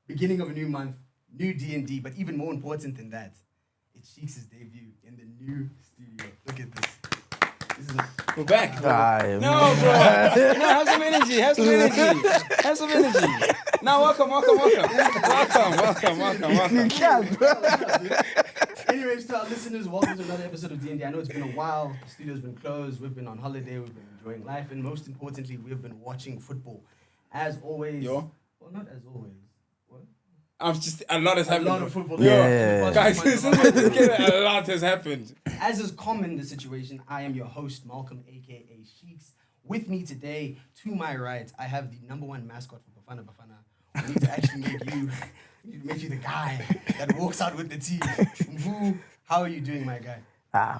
beginning of a new month, new D&D, but even more important than that, it's Sheeks' debut in the new studio. Look at this. This is We're back. Aye, No, bro. No, have some energy. Have some energy. Have some energy. Now, welcome. Anyways, to our listeners, welcome to another episode of D&D. I know it's been a while. The studio's been closed. We've been on holiday. We've been enjoying life. And most importantly, we've been watching football. As always. Yo? Well, not as always. What? A lot has A happened. lot of football. Yeah. Guys, since we're together, a lot has happened. As is common in the situation, I am your host, Malcom, a.k.a. Sheeks. With me today, to my right, I have the number one mascot for Bafana Bafana. We need to actually make you the guy that walks out with the team. Mvu, how are you doing, my guy?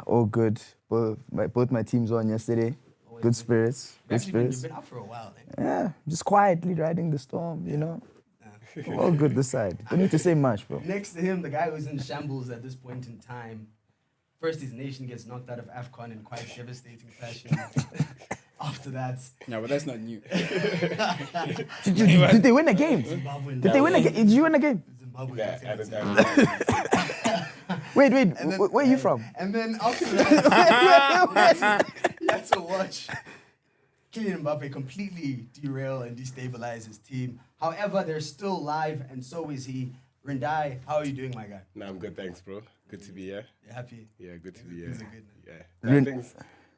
All good. Both my teams won yesterday. Always Good good. spirits. Good You've spirits. been out for a while, eh? Yeah, just quietly riding the storm, you know. All good this side. Don't need to say much, bro. Next to him, the guy who's in shambles at this point in time. First, his nation gets knocked out of AFCON in quite devastating fashion. After that, No, but that's not new. Did they win a game? Zimbabwe. Did they win a game? Did you win a game? Zimbabwe. Yeah, that's it. Wait. And then- Where are you from? And then after that, you had to watch Kylian Mbappe completely derail and destabilize his team. However, they're still live, and so is he. Rindai, how are you doing, my guy? No, I'm good, thanks, bro. Good to be here. You happy? Yeah, good to be here. Things are good, man. Yeah.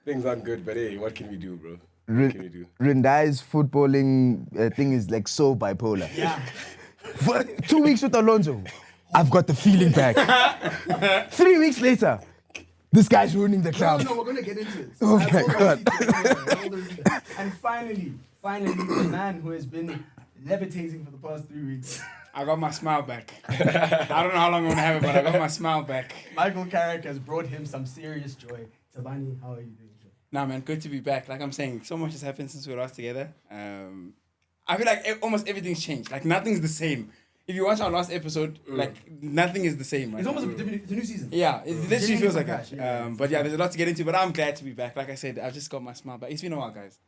Things aren't good, but hey, what can we do, bro? What can we do? Rindai's footballing thing is like so bipolar. Yeah. For 2 weeks with Alonso, I've got the feeling back. 3 weeks later, this guy's ruining the club. No, we're going to get into it. Oh I've my told God. you. And finally, the man who has been levitating for the past 3 weeks, I got my smile back. I don't know how long I'm going to have it, but I got my smile back. Michael Carrick has brought him some serious joy. Thabani, how are you doing? Nah, man, good to be back. Like I'm saying, so much has happened since we were last together. I feel like almost everything's changed. Like nothing's the same. If you watch our last episode, like nothing is the same. Right? It's almost a different, it's a new season. Yeah, it literally Beginning feels from like scratch, it. yeah. But yeah, there's a lot to get into. But I'm glad to be back. Like I said, I've just got my smile back. It's been a while, guys.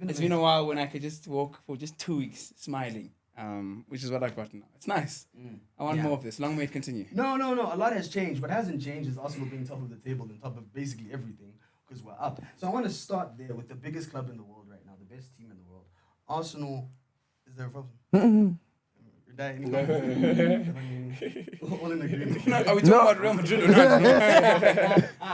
It's been a while when I could just walk for just 2 weeks smiling, which is what I've got now. It's nice. I want Yeah. more of this. Long may it continue. No. A lot has changed. What hasn't changed is Arsenal being top of the table and top of basically everything because we're up. So I want to start there with the biggest club in the world right now, the best team in the world. Arsenal. Is there a problem? All in agreement. Are we talking about Real Madrid or not?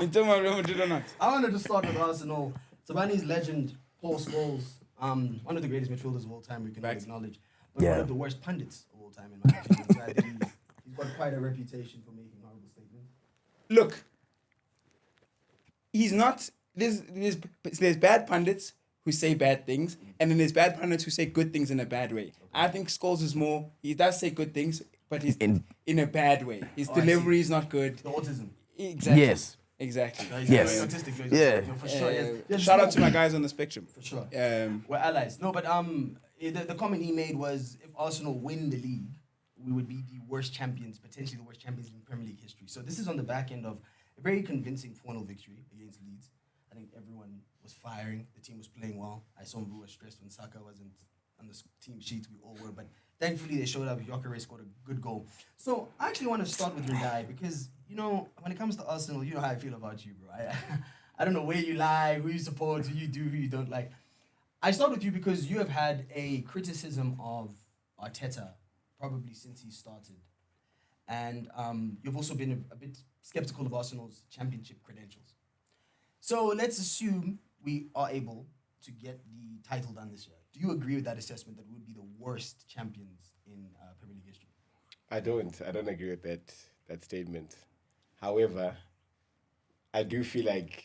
We talking about Real Madrid or not? I wanted to start with Arsenal. Thabani's legend, Paul Scholes, one of the greatest midfielders of all time, we can all Right. acknowledge, but Yeah. one of the worst pundits of all time, in my opinion. So I think he's got quite a reputation for making horrible statements. Look, he's not. There's bad pundits who say bad things, and then there's bad pundits who say good things in a bad way. I think Scholes is more. He does say good things, but he's in a bad way. His Oh, I delivery see. is not good. The autism. Exactly. Yes. Exactly. He's Yes. very autistic, very Yeah. autistic. No, for sure. Yes. Shout out to my guys on the spectrum. For sure. Um, We're allies. No, but the comment he made was if Arsenal win the league, we would be the worst champions, potentially the worst champions in Premier League history. So this is on the back end of a very convincing 4-0 victory against Leeds. I think everyone was firing. The team was playing well. I saw Mvu was stressed when Saka wasn't on the team sheet. We all were, but thankfully they showed up. Gyökeres scored a good goal. So I actually want to start with Rindai because, you know, when it comes to Arsenal, you know how I feel about you, bro. I don't know where you lie, who you support, who you do, who you don't like. I start with you because you have had a criticism of Arteta probably since he started. And you've also been a bit skeptical of Arsenal's championship credentials. So let's assume we are able to get the title done this year. Do you agree with that assessment that we would be the worst champions in Premier League history? I don't agree with that statement. However, I do feel like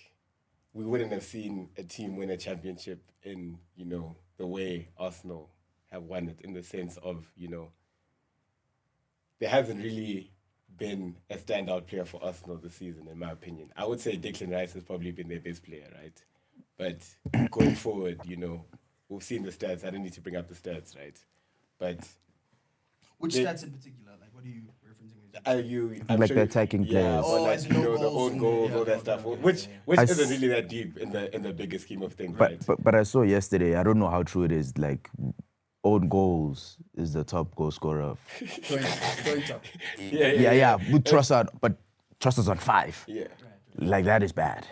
we wouldn't have seen a team win a championship in, you know, the way Arsenal have won it, in the sense of, you know, there hasn't really been a standout player for Arsenal this season, in my opinion. I would say Declan Rice has probably been their best player, right? But going forward, you know, we've seen the stats. I don't need to bring up the stats, right? But Which They- stats in particular? Like, what are you referencing? I'm Like sure the you- attacking yeah, players. or like, as you in know, no the goals own and- goals, yeah, all that okay, stuff, okay, which yeah. which I isn't s- really that deep in the bigger scheme of things, But, right? but I saw yesterday, I don't know how true it is, like own goals is the top goal scorer. Going top. Yeah. With Trossard, but Trossard's on 5. Yeah. Like that is bad.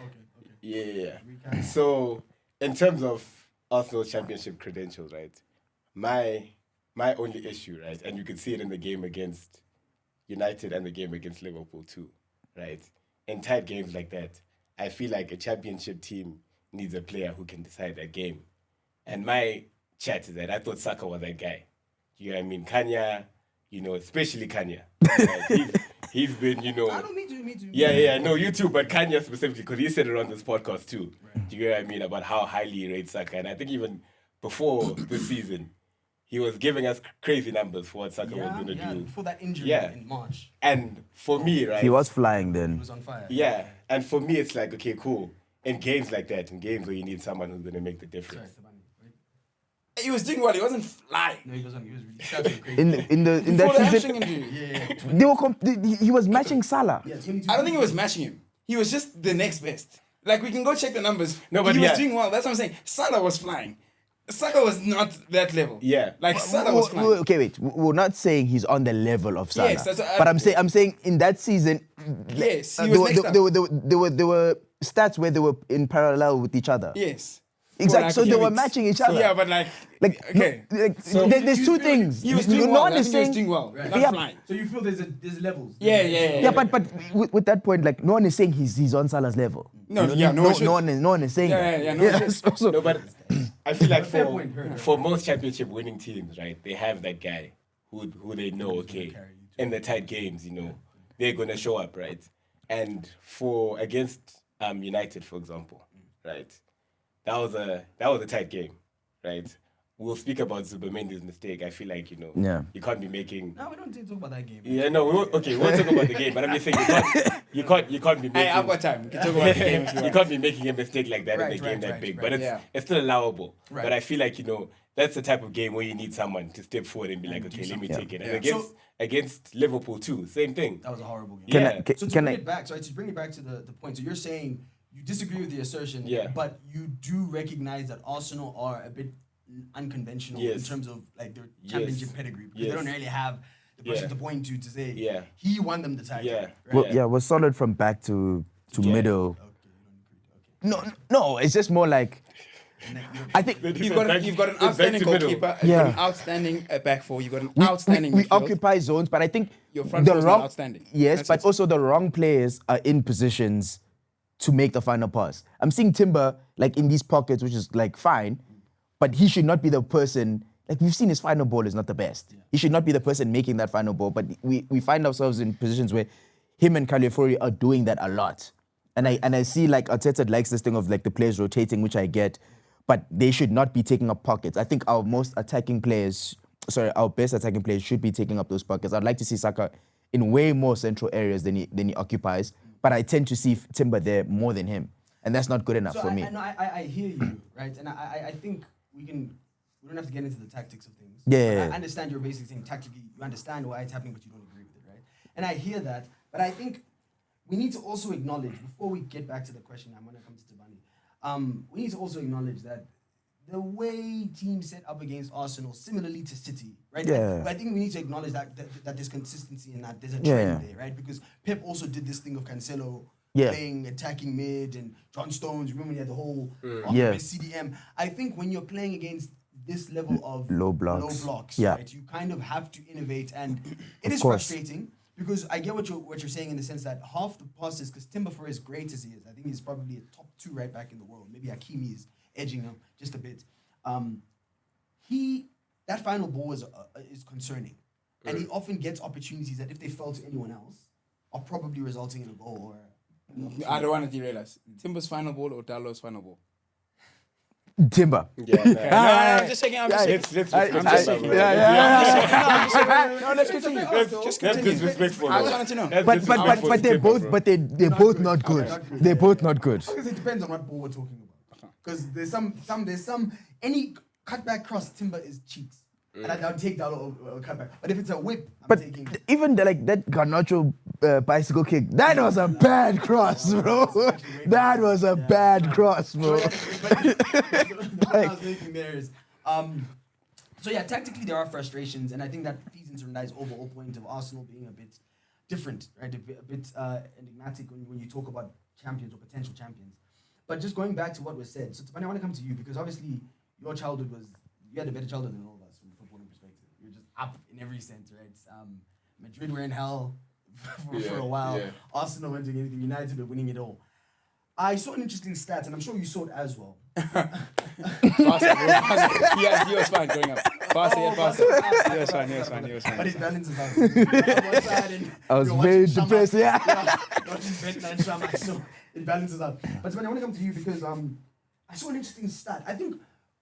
Yeah. So, in terms of Arsenal championship credentials, right? My only issue, right, and you can see it in the game against United and the game against Liverpool too, right? In tight games like that, I feel like a championship team needs a player who can decide that game. And my chat is that I thought Saka was that guy. You know what I mean? Kanya, especially Kanya. Right? He's been, I don't me too. Yeah, no, you too, but Kanye specifically, because he said it on this podcast too. Right. Do you know what I mean? About how highly he rates Saka. And I think even before this season, he was giving us crazy numbers for what Saka was going to do. Before that injury in March. And for me, right? He was flying then. He was on fire. Yeah, and for me, it's like, okay, cool. In games like that, in games where you need someone who's going to make the difference. Sorry, Thabani, right? He was doing well. He wasn't flying. No, he wasn't. He was really shouting crazy. In Before the that hamstring season, injury. he was matching Salah. Yeah, 22. I don't think he was matching him. He was just the next best. Like, we can go check the numbers. No, but he was yeah. doing well. That's what I'm saying. Salah was flying. Saka was not that level. Yeah. Like, Salah was flying. Okay, wait. We're not saying he's on the level of Salah. Yes, that's what but I'm saying in that season, Yes, he was next up. there were stats where they were in parallel with each other. Yes. Exactly. So they were it's- matching each other. Yeah, but okay. There's two things. He was doing well. one I is think he was saying, doing well. Right. Not Yeah. flying. So you feel there's levels? Yeah. but with that point, like no one is saying he's on Salah's level. No, yeah, no one should. no one is saying that. Yeah, no one should. so- No, but I feel like Fair point, fair point. for most championship winning teams, right, they have that guy who they know, okay, in the tight games, they're gonna show up, right? And for against United, for example, right, that was a tight game, right? We'll speak about Zubamendi's mistake. I feel like Yeah. you can't be making. No, we don't talk about that game. Yeah, no, we'll talk about the game, but I'm just saying you can't be making. Hey, I've got time. We can talk about the game if you You want. can't be making a mistake like that in a Right, game that right, big, right. but it's Yeah. it's still allowable. Right. But I feel like that's the type of game where you need someone to step forward and be like, okay, let me take it. And Yeah. against Liverpool too, same thing. That was a horrible game. Can I- Can I- So to can bring I- it back, to bring it back to the point. So you're saying you disagree with the assertion, Yeah. but you do recognize that Arsenal are a bit unconventional in Yes. terms of like their championship Yes. pedigree because they Yes. don't really have the person Yeah. to point to say Yeah. he won them the title. Yeah. Right? Well, yeah, we're solid from back to Yeah. middle. Okay, you don't agree. Okay. No, it's just more like I think You've got an outstanding goalkeeper. You've got an outstanding back four. You've got an outstanding we midfield. occupy zones, but I think Your front the four is not wrong outstanding. Yes, That's but it. also the wrong players are in positions to make the final pass. I'm seeing Timber like in these pockets, which is like fine, but he should not be the person. Like we've seen his final ball is not the best. He should not be the person making that final ball. But we find ourselves in positions where him and Califuori are doing that a lot. And I see like Arteta likes this thing of like the players rotating, which I get, but they should not be taking up pockets. I think our best attacking players should be taking up those pockets. I'd like to see Saka in way more central areas than he occupies, but I tend to see Timber there more than him, and that's not good enough So for me. I hear you, right? And I think we don't have to get into the tactics of things. Yeah. But I understand you're basically saying tactically you understand why it's happening, but you don't agree with it, right? And I hear that, but I think we need to also acknowledge, before we get back to the question, I'm gonna come to Thabani, we need to also acknowledge that the way teams set up against Arsenal, similarly to City, right? Yeah. I think we need to acknowledge that there's consistency in that there's a trend Yeah. there, right? Because Pep also did this thing of Cancelo Yeah. playing attacking mid and John Stones. Remember when he had the whole Yeah. CDM. I think when you're playing against this level of Low blocks. Yeah. right, you kind of have to innovate, and it is course. frustrating because I get what you're saying in the sense that half the passes, because Timber, for as great as he is, I think he's probably a top 2 right back in the world. Maybe Hakimi is edging him just a bit. That final ball is concerning, and he often gets opportunities that if they fell to anyone else, are probably resulting in a goal or. I don't want to derail us. Timber's final ball or Dalot's final ball? Timber. Yeah, No, I'm just checking. I'm just checking. let's just respect saying. that, No, let's continue. Just That's continue. disrespectful. I just wanted to know. That's But disrespectful but to they're Timber, both bro. they're both not good. They're both not good. Because it depends on what ball we're talking about. Because there's some any cutback cross Timber is cheeks, and I'll take that or cutback. But if it's a whip, I'm But taking. even like that Garnacho bicycle kick, that was a bad cross, bro. That was a bad cross, bro. But the point I was making there is, So yeah, tactically there are frustrations, and I think that feeds into Rindai's overall point of Arsenal being a bit different, right? A bit enigmatic when you talk about champions or potential champions. But just going back to what was said, so Thabani, I want to come to you because obviously you had a better childhood than all of us from a footballing perspective. You're just up in every sense, right? Madrid were in hell for a while. Yeah. Arsenal weren't doing anything. United were winning it all. I saw an interesting stat, and I'm sure you saw it as well. Barca. He was fine growing up. Barca. He was fine. But his balance is out. On one side and I was you're very watching depressed, Shamak, yeah. watching Bentner and Shamak, so it balances out. But Thabani, I want to come to you because I saw an interesting stat. I think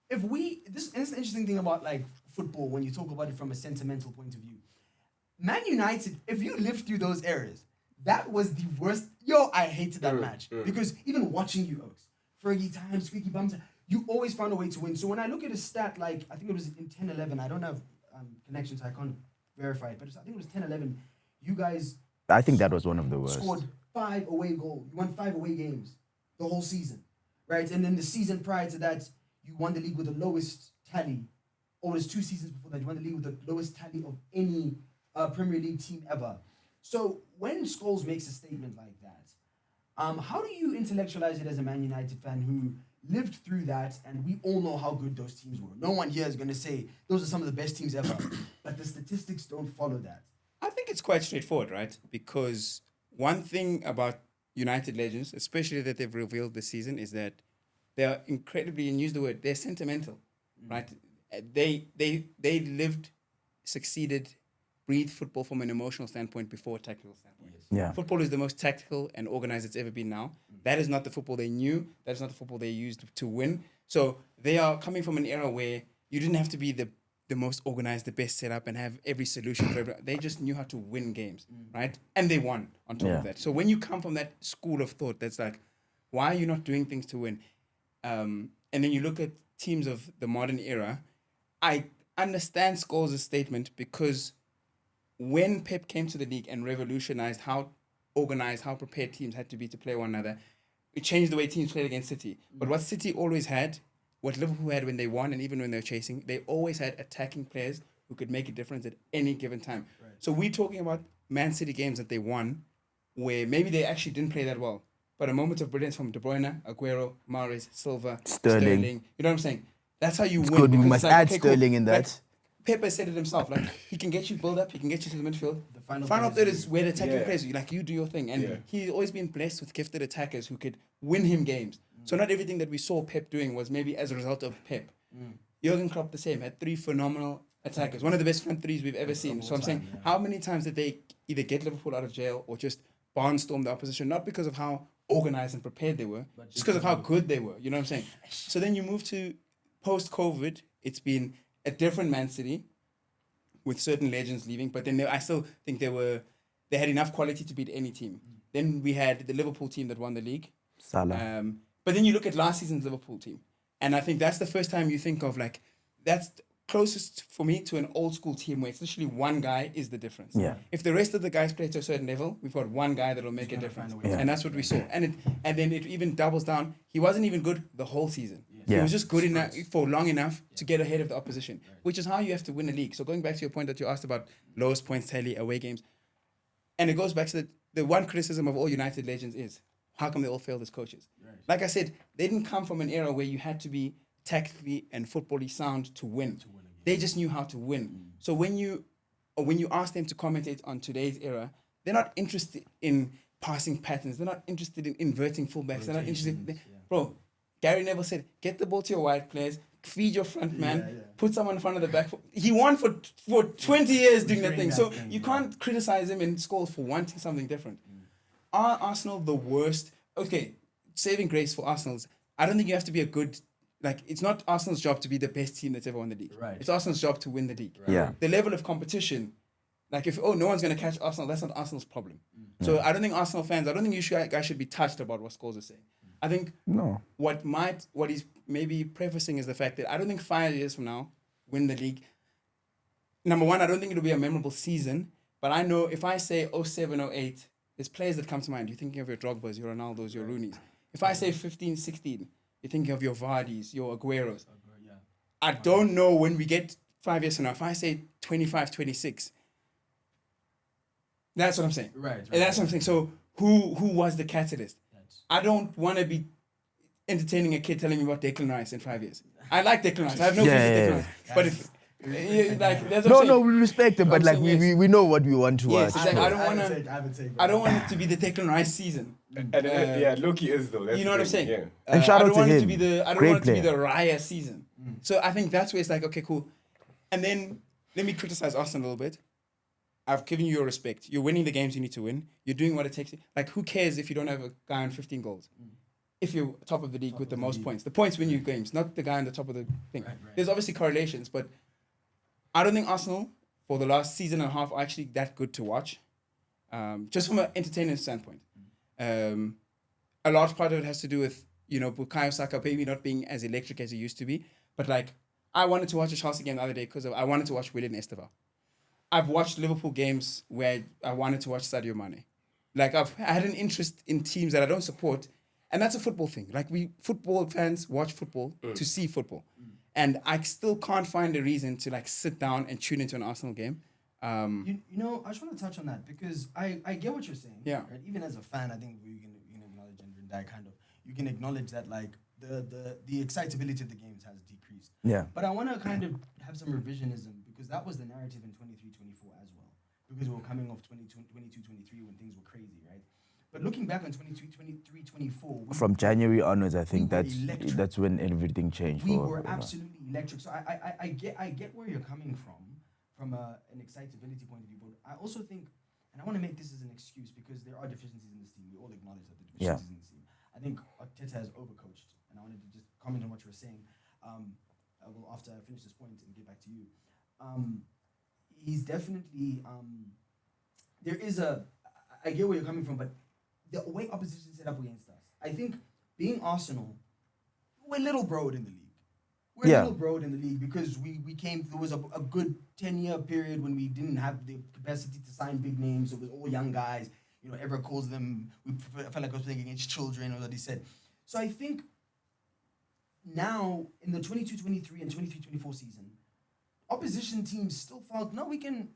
this is the interesting thing about like football when you talk about it from a sentimental point of view. Man United, if you lived through those eras, that was the worst. I hated that match because even watching you, Oaks, Fergie times, squeaky bums, you always found a way to win. So when I look at a stat like I think it was in 10-11, I don't have connections, so I can't verify it, but I think it was 10-11. You guys I think that was one of the worst. scored 5 away goals. You won 5 away games the whole season, right? And then the season prior to that, you won the league with the lowest tally. Or it was 2 seasons before that, you won the league with the lowest tally of any Premier League team ever. So when Scholes makes a statement like that, how do you intellectualize it as a Man United fan who lived through that, and we all know how good those teams were? No one here is going to say those are some of the best teams ever, but the statistics don't follow that. I think it's quite straightforward, right? Because one thing about United legends, especially that they've revealed this season, is that they are incredibly, and use the word, they're sentimental, right? They lived, succeeded, breathed football from an emotional standpoint before a tactical standpoint. Yeah. Football is the most tactical and organized it's ever been now. That is not the football they knew. That is not the football they used to win. So they are coming from an era where you didn't have to be the most organized, the best setup, and have every solution for everyone. They just knew how to win games, right? And they won on top of that. So when you come from that school of thought that's like, why are you not doing things to win? And then you look at teams of the modern era, I understand Scholes' statement because when Pep came to the league and revolutionized how organized, how prepared teams had to be to play one another, it changed the way teams played against City. But what City always had, what Liverpool had when they won and even when they were chasing, they always had attacking players who could make a difference at any given time. Right. So we're talking about Man City games that they won where maybe they actually didn't play that well. But a moment of brilliance from De Bruyne, Aguero, Mahrez, Silva, Sterling. You know what I'm saying? That's how you win. Good. We because must it's like, add okay, Sterling cool. in that. Like, Pepe said it himself. Like he can get you build up, he can get you to the midfield. The final third third is where the attacking players, like you do your thing. And he's always been blessed with gifted attackers who could win him games. So not everything that we saw Pep doing was maybe as a result of Pep. Jurgen Klopp the same, had 3 phenomenal attackers, one of the best front threes we've ever seen. So I'm saying, how many times did they either get Liverpool out of jail or just barnstorm the opposition, not because of how organized and prepared they were, just because of how good they were. You know what I'm saying? So then you move to post-COVID, it's been a different Man City with certain legends leaving, but then I still think they had enough quality to beat any team. Then we had the Liverpool team that won the league. Salah. But then you look at last season's Liverpool team, and I think that's the first time you think of like, that's closest for me to an old school team where it's literally one guy is the difference. Yeah. If the rest of the guys play to a certain level, we've got one guy that'll make a difference. And that's what we saw. And then it even doubles down. He wasn't even good the whole season. He was just good enough for long enough to get ahead of the opposition, which is how you have to win a league. So going back to your point that you asked about lowest points tally, away games, and it goes back to the one criticism of all United legends is, how come they all failed as coaches? Like I said, they didn't come from an era where you had to be tactically and footballly sound to win. They just knew how to win. So when you ask them to commentate on today's era, they're not interested in passing patterns. They're not interested in inverting fullbacks. They're not interested. Bro, Gary Neville said, get the ball to your wide players, feed your front man, put someone in front of the back. He won for 20 years doing that thing. So you can't criticize him and Scholes for wanting something different. Are Arsenal the worst? Okay, saving grace for Arsenal's, I don't think you have to be a good... Like, it's not Arsenal's job to be the best team that's ever won the league. Right. It's Arsenal's job to win the league. Right. Yeah. The level of competition, like if, no one's going to catch Arsenal, that's not Arsenal's problem. So I don't think Arsenal fans, I don't think you guys should be touched about what Scholes is saying. I think what he's maybe prefacing is the fact that I don't think 5 years from now, win the league. Number one, I don't think it'll be a memorable season, but I know if I say 07, 08, there's players that come to mind. You're thinking of your Drogbas, your Ronaldos, your Rooneys. If I say 15, 16, you're thinking of your Vardis, your Agueros. I don't know when we get 5 years from now, if I say 25, 26, that's what I'm saying. Right. And that's what I'm saying. So who was the catalyst? I don't want to be entertaining a kid telling me about Declan Rice in 5 years. I like Declan Rice. I have no beef with Declan Rice. But if like that's what I'm saying. No, we respect him, but like we know what we want to Yes, watch. exactly. So. I don't want it to be the Declan Rice season. Yeah, Loki is though. That's You know what I'm saying? Yeah. And shout I out don't to want him. it to be the I don't Great want it to be player. the Raya season. So I think that's where it's like, okay, cool. And then let me criticize Arsenal a little bit. I've given you your respect. You're winning the games you need to win. You're doing what it takes. Like, who cares if you don't have a guy on 15 goals? If you're top of the league with the most points. The points win you games, not the guy on the top of the thing. Right. There's obviously correlations, but I don't think Arsenal, for the last season and a half, are actually that good to watch. Just from an entertainment standpoint. A large part of it has to do with, Bukayo Saka maybe not being as electric as he used to be. But, like, I wanted to watch a Chelsea game the other day because I wanted to watch Willian Esteval. I've watched Liverpool games where I wanted to watch Sadio Mane. Like, I had an interest in teams that I don't support, and that's a football thing. Like, we football fans watch football to see football. And I still can't find a reason to, like, sit down and tune into an Arsenal game. I just want to touch on that because I get what you're saying. Yeah. Right? Even as a fan, I think you can acknowledge, and Rindai kind of, you can acknowledge that, like, the excitability of the games has decreased. Yeah. But I want to kind of have some revisionism because that was the narrative in 23-24 as well. Because we were coming off 22-23 when things were crazy, right? But looking back on 23-24... From January onwards, I think we were that's when everything changed. We were absolutely electric. So I get where you're coming from an excitability point of view. But I also think, and I want to make this as an excuse because there are deficiencies in this team. We all acknowledge that there are deficiencies in this team. I think Arteta has overcoached. And I wanted to just comment on what you were saying. After I finish this point and get back to you. He's definitely... there is I get where you're coming from, but the way opposition set up against us, I think being Arsenal, we're little broed in the league. We're little broed in the league because we came, there was a good 10-year period when we didn't have the capacity to sign big names. It was all young guys. Ever calls them, we felt like I was playing against children, or that he said. So I think now in the 22-23 and 23-24 season, opposition teams still felt, no, we can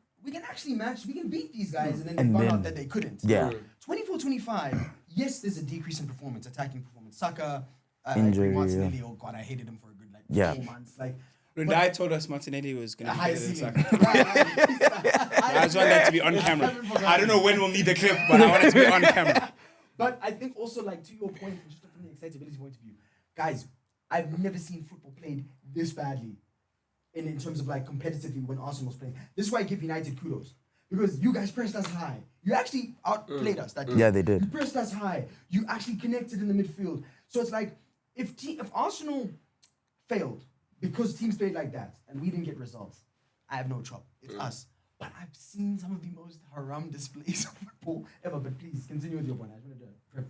actually match, we can beat these guys, and then they found out that they couldn't. Yeah. 24-25, yes, there's a decrease in performance, attacking performance. Saka, Injury, Martinelli, oh God, I hated him for a good 4 months. Rindai told us Martinelli was going to be better than ceiling. Saka. I just want that to be on camera. I don't know when we'll need the clip, but I want it to be on camera. But I think also, like, to your point, just from the excitability point of view, guys, I've never seen football played this badly in terms of, like, competitively when Arsenal's playing. This is why I give United kudos. Because you guys pressed us high. You actually outplayed us that day. Yeah, they did. You pressed us high. You actually connected in the midfield. So it's like, if Arsenal failed because teams played like that and we didn't get results, I have no chop. It's us. But I've seen some of the most haram displays of football ever. But please, continue with your point.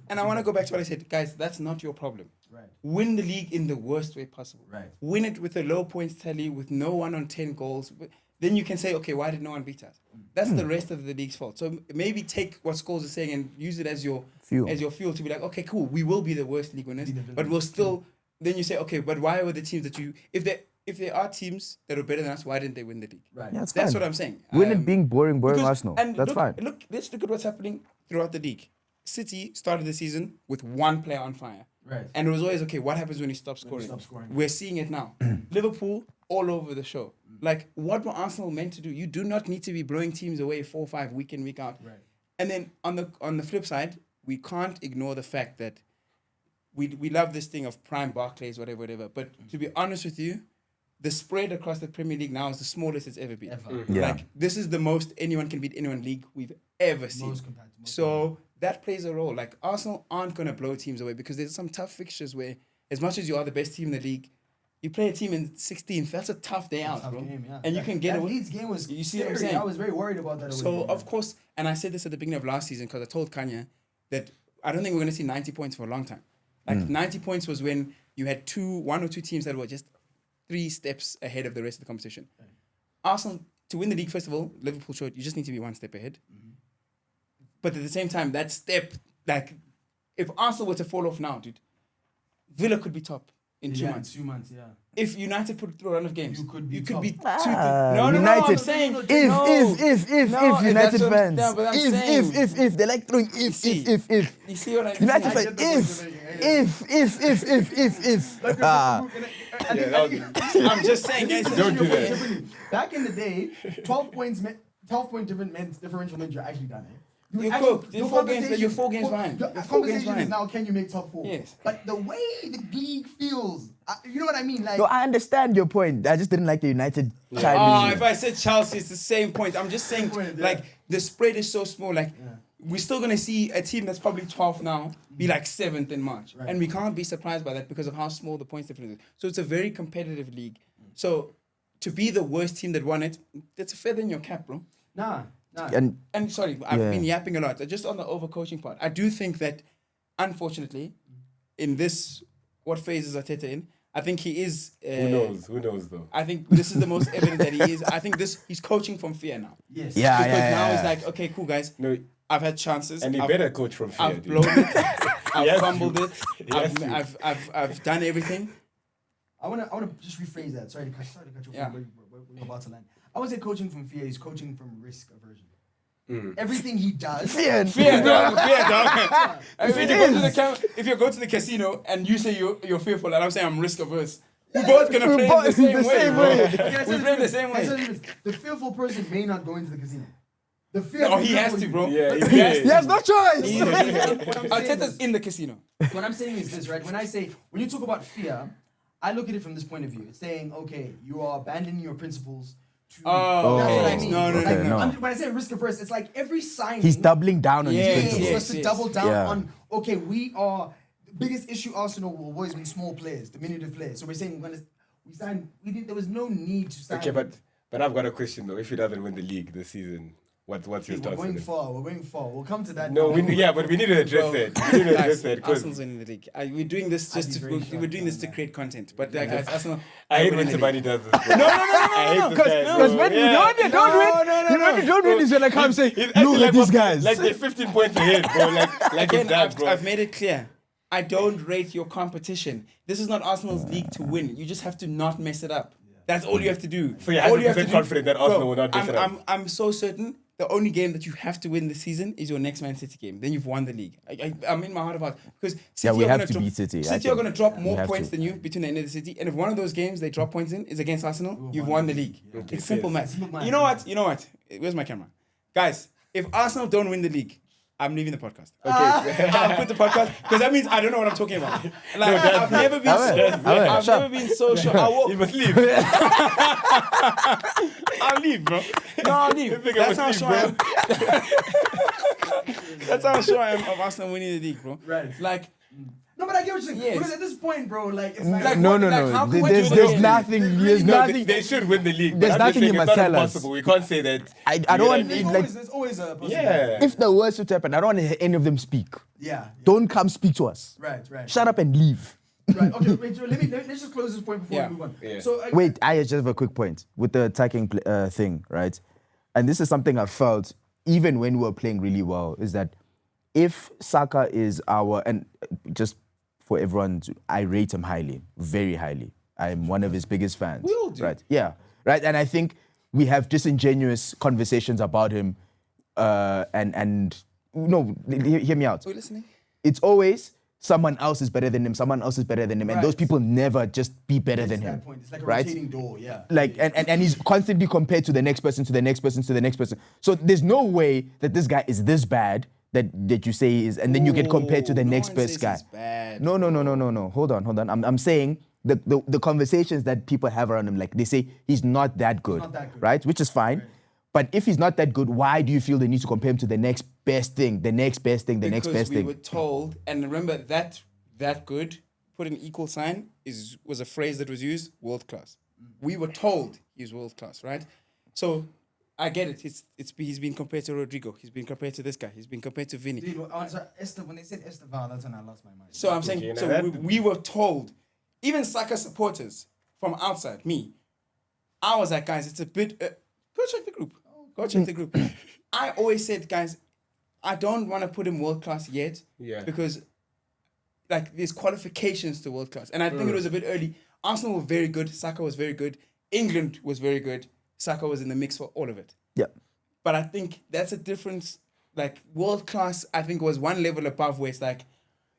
And I want to go back to what I said. Guys, that's not your problem. Right. Win the league in the worst way possible. Right. Win it with a low points tally, with no one on 10 goals. Then you can say, okay, why did no one beat us? That's the rest of the league's fault. So maybe take what Scholes is saying and use it as your fuel to be like, okay, cool, we will be the worst league winners, but we'll still. Then you say, okay, but why were the teams that you? If there are teams that are better than us, why didn't they win the league? Right. Yeah, That's fine. what I'm saying. Win it being boring Arsenal. And That's fine. Let's look at what's happening throughout the league. City started the season with one player on fire. Right. And it was always, okay, what happens when he stops scoring? We're seeing it now. Liverpool, all over the show. Like, what were Arsenal meant to do? You do not need to be blowing teams away 4 or 5 week in, week out. Right. And then on the flip side, we can't ignore the fact that we love this thing of prime Barclays, whatever. But to be honest with you, the spread across the Premier League now is the smallest it's ever been. Yeah. Like, this is the most anyone can beat anyone league we've ever seen. So that plays a role. Like, Arsenal aren't going to blow teams away because there's some tough fixtures where, as much as you are the best team in the league, you play a team in 16th. That's a tough day out, bro. Game, yeah. And you can get that away. Leeds game was You see scary. what I'm saying? I was very worried about that. So, of course, and I said this at the beginning of last season because I told Kanye that I don't think we're going to see 90 points for a long time. Like, 90 points was when you had one or two teams that were just 3 steps ahead of the rest of the competition. Right. Arsenal, to win the league, first of all, Liverpool showed you just need to be 1 step ahead. But at the same time, that step, like, if Arsenal were to fall off now, dude, Villa could be top. in 2 months. 2 months, yeah. If United put through a run of games, You could be two. Ah, No, United. I'm saying If No, United that's what- fans, no, but I'm saying- if they like throwing You see, if You see what I mean? United I fans, get the point you're making. if Like, ah. I'm just saying, guys. Don't do that. Back in the day, 12 point differential meant you're actually done. You're actually- cooked. You're your 4 games- conversation- you're 4 games behind. The You're 4 games conversation is behind. now, can you make top 4? Yes. But the way the league feels, you know what I mean? Like, No, I understand your point. I just didn't like the United Oh, chiming. if I said Chelsea, it's the same point. I'm just saying, Point, yeah. like, the spread is so small. Like, we're still going to see a team that's probably 12th now be like 7th in March. Right. And we can't be surprised by that because of how small the points difference is. So it's a very competitive league. So to be the worst team that won it, that's a feather in your cap, bro. nah. And Sorry, I've Yeah. been yapping a lot. Just on the overcoaching part, I do think that, unfortunately, in this, what phase is Arteta in? I think he is. Who knows? Who knows though? I think this is the most evident that he is. I think he's coaching from fear now. Yes. Yeah, Because now yeah. he's like, okay, cool, guys. No, I've had chances. and he I've, better coach from fear. I've dude. blown it. I've has fumbled to. it. He has to. I've done everything. I wanna just rephrase that. Sorry to cut you off. Yeah. We're about to land. I would say coaching from fear is coaching from risk aversion. Mm. Everything he does. Fear, dog. If you go to the casino and you say you're fearful, and I'm saying I'm risk averse, we're both gonna play in the same way. Bro. We play in the same way. The fearful person may not go into the casino. The fear. No, he has to, bro. Yeah, He has he has no choice. Arteta's in the casino. What I'm saying is this, right? When you talk about fear, I look at it from this point of view. It's saying, okay, you are abandoning your principles. Oh, That's what I okay. mean. No. Okay, no. When I say risk averse, it's like every sign. He's doubling down on Yeah, his He principles. wants to yes. double down Yeah. on. Okay, we are the biggest issue. Arsenal have always been small players, diminutive players. So we're saying we signed. There was no need to sign. Okay, but I've got a question though. If he doesn't win the league this season, what's your We're stance on going it? far. We're going far. We'll come to that. No, now. but we need to address Bro, that. We need to address guys, that because Arsenal's winning the league. We're doing this I'd just be to very shocked we're doing this on to that. create content. But guys, Arsenal. I hate when winning the somebody league. does this. Bro. No, I hate this guy, Because bro. when you Yeah. don't win, don't win is when I come say, He's acting look like at these what- guys. Like they're 15 points ahead, bro. Like Again, it's that, bro. I've made it clear. I don't rate your competition. This is not Arsenal's league to win. You just have to not mess it up. That's all you have to do. So you're All you have 100% to do- confident that Arsenal will not mess it up? I'm so certain the only game that you have to win this season is your next Man City game. Then you've won the league. I'm in my heart of hearts. Because City we are have gonna to beat City. I City are think going to drop we more have points to. than you between the end of the City. And if one of those games they drop points in is against Arsenal, you've won the league. Okay, It's simple yes. math. You know what? Where's my camera? Guys, if Arsenal don't win the league, I'm leaving the podcast. Okay, I'll quit the podcast because that means I don't know what I'm talking about. Like I've never been I've never been so sure. You must leave. I'll leave, bro. No, I'll leave. think I That's how must sure leave, I am. That's how sure I am of Arsenal winning the league, bro. Right. Like, No, but I get what you're saying. Yes. Because at this point, bro, like it's like, Like, No, what- no, like, no. how can we There's do this? nothing. There's No, nothing. they should win the league. There's but I'm just nothing you saying must it's not tell us. impossible. We can't say that. I don't want there's it, always, like there's always a possibility. Yeah. if the worst should happen, I don't want to hear any of them speak. Yeah. Don't come speak to us. Right. Shut up and leave. Right. Okay. Wait. So let's just close this point before Yeah. we move on. Yeah. So Wait, I just have a quick point with the attacking thing, right? And this is something I felt even when we were playing really well, is that if Saka is and just for everyone, I rate him highly, very highly. I'm one of his biggest fans. We all do. Right, yeah, right. And I think we have disingenuous conversations about him, and no, hear me out. are we listening? It's always someone else is better than him, someone else is better than him, and Right. those people never just be better It's than that him. point. It's like a right? rotating door. Yeah. Like and he's constantly compared to the next person, to the next person, to the next person. So there's no way that this guy is this bad that you say he is, and then you get compared to the No next one best says guy. he's bad. No. Hold on. I'm saying the conversations that people have around him, like they say he's not that good, not that good. right? Which is fine. Right. But if he's not that good, why do you feel the need to compare him to the next best thing, the next best thing, the next Because best we thing? were told, and remember that good, put an equal sign, was a phrase that was used, world class. We were told he's world class, right? So I get it. He's been compared to Rodrigo. He's been compared to this guy. He's been compared to Vinny. Dude, when they said Esteban, that's when I lost my mind. So I'm saying, Okay, so now we were told, even Saka supporters from outside, me, I was like, guys, it's a bit, go check the group. Go check the group. I always said, guys, I don't want to put him world class yet. Yeah. Because like there's qualifications to world class, and I think it was a bit early. Arsenal were very good. Saka was very good. England was very good. Saka was in the mix for all of it. Yeah. But I think that's a difference. Like world class, I think was one level above where it's like,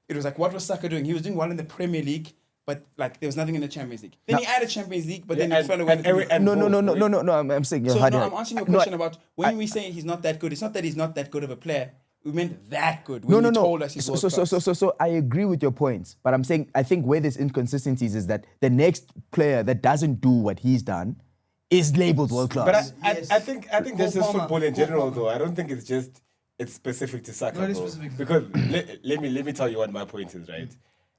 it was like, what was Saka doing? He was doing well in the Premier League, but like there was nothing in the Champions League. Then he added Champions League, but then he fell away. No. I'm saying So no, I'm answering your question about when we say he's not that good. It's not that he's not that good of a player. We meant that good. When you told us he's world class. So I agree with your points, but I'm saying I think where there's inconsistencies is that the next player that doesn't do what he's done is labeled world class. But I think this is football in general, though. I don't think it's specific to Saka. No, it is specific. Because let me tell you what my point is, right?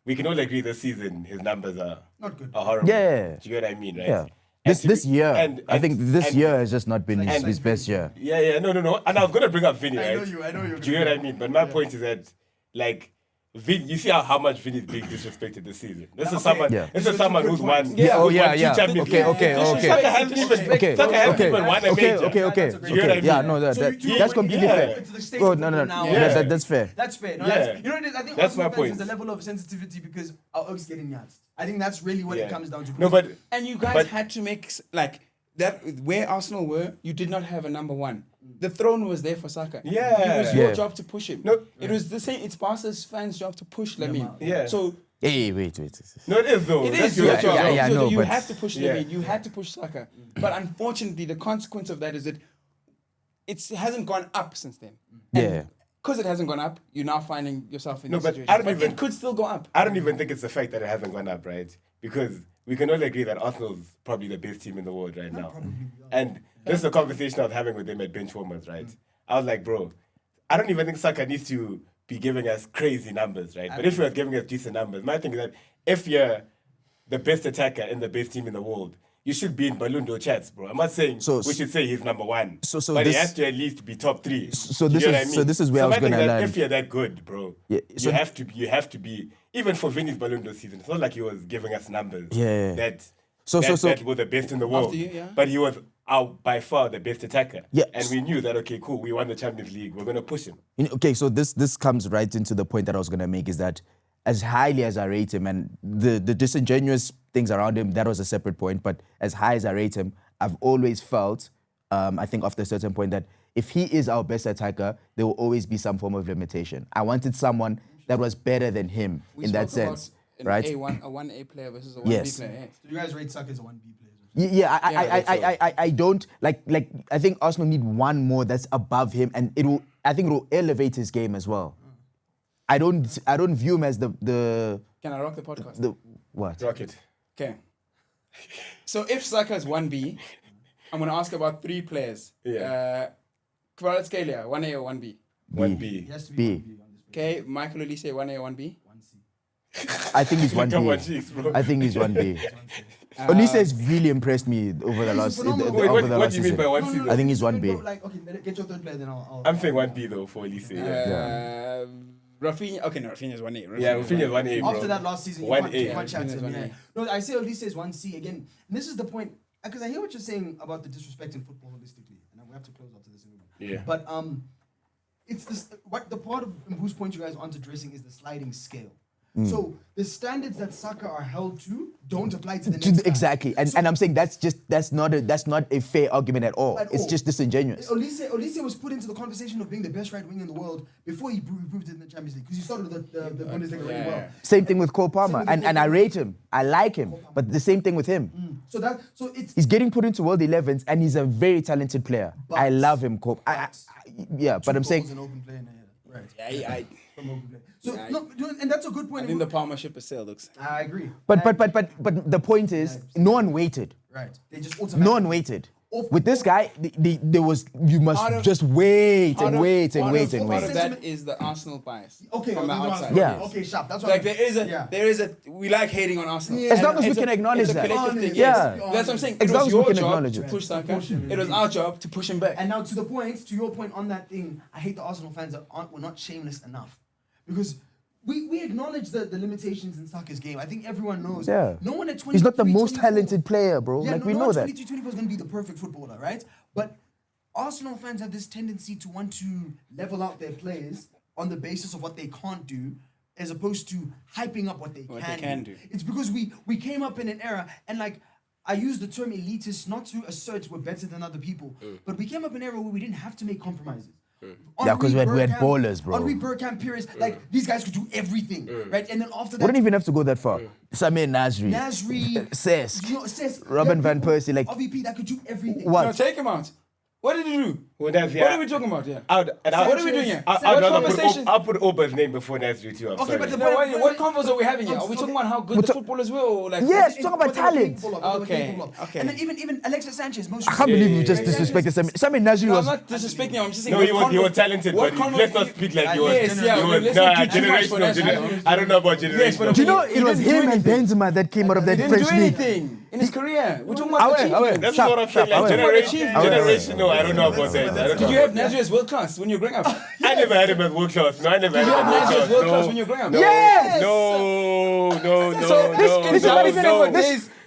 We can all agree this season his numbers are not good. Are horrible. Yeah. Do you get what I mean, right? Yeah. And This year, I think this and- year has just not been his best year. Yeah, no. And I was gonna bring up Vinny, right? I know you. Do you get what I mean? But my point is that, like, Vin, you see how much Vin is being disrespected this season. This is someone. Yeah. This is someone who's won. Yeah, who's won 2 yeah. Champions Okay. Leagues. Saka hasn't even won a major. Okay. You get what I mean? Yeah, no, So you- that's completely yeah. fair. It's the stage Oh, of no. football now. Yeah. That's fair. That's fair. No, Yeah. you know what it is? I think That's Arsenal my fans point. is a level of sensitivity because our Oaks getting yachts. I think that's really what it comes down to. No, but And you guys had to make like that where Arsenal were. You did not have a number one. The throne was there for Saka. Yeah. It was your Yeah. job to push him. No. It was the same. It's Barca's fans' job to push Lamine. Yeah. So Hey, wait. no, it is though. it That's is your your job. job. Yeah, So no, you but- have to push Yeah. Lamine. You had to push Saka. But unfortunately, the consequence of that is that it hasn't gone up since then. Yeah. Because it hasn't gone up, you're now finding yourself in No, this but situation. I don't But even- it could still go up. I don't even think it's the fact that it hasn't gone up, right? Because we can all agree that Arsenal's probably the best team in the world right now. And this is a conversation I was having with them at Benchwarmers, right? I was like, bro, I don't even think Saka needs to be giving us crazy numbers, right? But if he was giving us decent numbers, my thing is that if you're the best attacker in the best team in the world, you should be in Balundo chats, bro. I'm not saying we should say he's number one, but he has to at least be top 3. So Do you this get is- what I so mean? this is where I was my thing gonna is that land. If you're that good, bro, Yeah, so- you have to be, even for Vinny's Balundo season, it's not like he was giving us numbers Yeah. that So- that were the best in the world. After you, yeah. But he was by far the best attacker. Yeah. And we knew that, okay, cool, we won the Champions League, we're going to push him. Okay, so this comes right into the point that I was gonna make is that as highly as I rate him and the disingenuous things around him, that was a separate point. But as high as I rate him, I've always felt, I think after a certain point, that if he is our best attacker, there will always be some form of limitation. I wanted someone that was better than him We in that spoke about sense, an right? a 1A player versus a 1B Yes. player. Yeah. So you guys rate Saka as a 1B player. Yeah, Yeah, I don't like. I think Arsenal need one more that's above him, and I think it will elevate his game as well. I don't view him as the Can I rock the podcast? what? Rocket. Okay. So if Saka is 1B, I'm going to ask about 3 players. Yeah. Kvaratskhelia, 1A or 1B? 1B. He has to B. be 1B on this page. Okay, Michael Olise, 1A or 1B? 1C. I think he's one Come on, B. cheeks, bro. I think he's 1B. Olise has really impressed me over the last phenomenal. Wait, over the what last do you mean by season. 1C? I think he's no, 1B. Like, okay, get your third player, then I'll I'm saying 1B though for Elise. Rafinha, okay, no, Rafinha's 1A. Yeah, Rafinha's 1A, bro. After that last season, you 1A. can't chat to him. Rafinha's Yeah. 1A. No, I say Olise is 1C again. And this is the point, because I hear what you're saying about the disrespect in football holistically, and we have to close after this anyway. Yeah. But it's this. What the part of Mvu's point you guys aren't addressing is the sliding scale. So the standards that Saka are held to don't apply to the next guy. Exactly, and I'm saying that's not a fair argument at all. At It's all. just disingenuous. Olise was put into the conversation of being the best right wing in the world before he proved it in the Champions League because he started the Bundesliga really well. Same thing with Cole Palmer, Same with Cole and I Palmer. rate him. I like him, but the same thing with him. So it's He's getting put into World 11s, and he's a very talented player. But- I love him, Cole. Yeah, but I'm saying an open play in there. Right. I From open play. So Yeah, no, and that's a good point. think the Palmer ship is sailed, looks. I agree. But the point is, no one waited. Right. They just automatically. No one waited. Off- With this guy, there was you must Part of- just wait and wait and Part wait of and Part wait. of that is the Arsenal bias. Okay. From the okay, outside. Yeah. Okay, sharp. That's what Like I- there is a we like hating on Arsenal. Yeah. As long as we It's can acknowledge it's a that. collective thing, Yeah. yes. That's what I'm saying. As It long was as we your can job acknowledge to it. push Saka. It was our job to push him back. And now to the point, to your point on that thing, I hate the Arsenal fans that were not shameless enough. Because we acknowledge the limitations in Saka's game. I think everyone knows. Yeah. No one at 23, He's not the most 24 talented player, bro. Yeah, Like no we one know at that. 22, 24 is going to be the perfect footballer, right? But Arsenal fans have this tendency to want to level out their players on the basis of what they can't do as opposed to hyping up what they can do. It's because we came up in an era, and like I use the term elitist not to assert we're better than other people, but we came up in an era where we didn't have to make compromises. Yeah, because we had ballers, bro. Henri Bergkamp periods, like these guys could do everything, right? And then after that, We don't even have to go that far. Samir Nasri, Cesc, Cesc, Robin van Persie, like OVP that could do everything. what? No, take him out. What did he do? What are we talking about? Yeah. What are we doing here? I'll put Oba's name before Nasri too. I'm Okay, sorry. but What convos are we having here? Are we talking about how good the footballers were? Or like, Yes, talk about talent. Okay. And then even Alexis Sanchez, most I can't believe you just disrespected Samir Nasri. No, I'm Was not disrespecting him. I'm just saying. No, he was talented, but let's not speak like he was. Yes, yeah. Let's not do too much for generational. I don't know about generational. Do you know it was him and Benzema that came out of that He didn't French do league? anything in his career. We're talking about achievements. That's what I'm saying. Like generational. I don't know about that. Did you have Nasri as world class when you were growing up? I never had him as world class. No, I never had him as Nasri as world class world when you were growing up? Yes!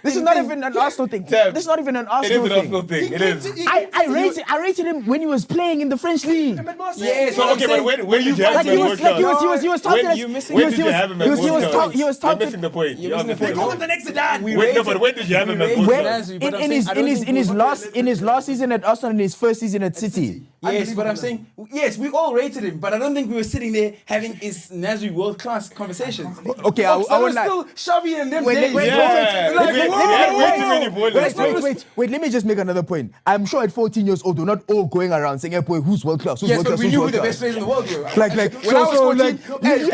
This is not even an Arsenal thing. This is not even an It is Arsenal an thing. Arsenal thing. It is. I rated him when he was playing in the French league. Yes. So okay, but when did you have Like him as world class? he was touted as When did you have him as world class? he was You're touted missing the point. You're missing the point. Call him the next Zidane. When did you have him as world when class? in his last season at Arsenal and his first season at City. Yes, but I'm saying, yes, we all rated him, but I don't think we were sitting there having his Nasri world class conversations. Okay, I we're would like. still Xavi and them Wait, days. wait, Like, Wait, let me just make another point. I'm sure at 14 years old, we're not all going around saying, hey boy, who's world class? Who's yes, world but class? we Who's knew who world the class? best players in the world were. Like, when I was 14,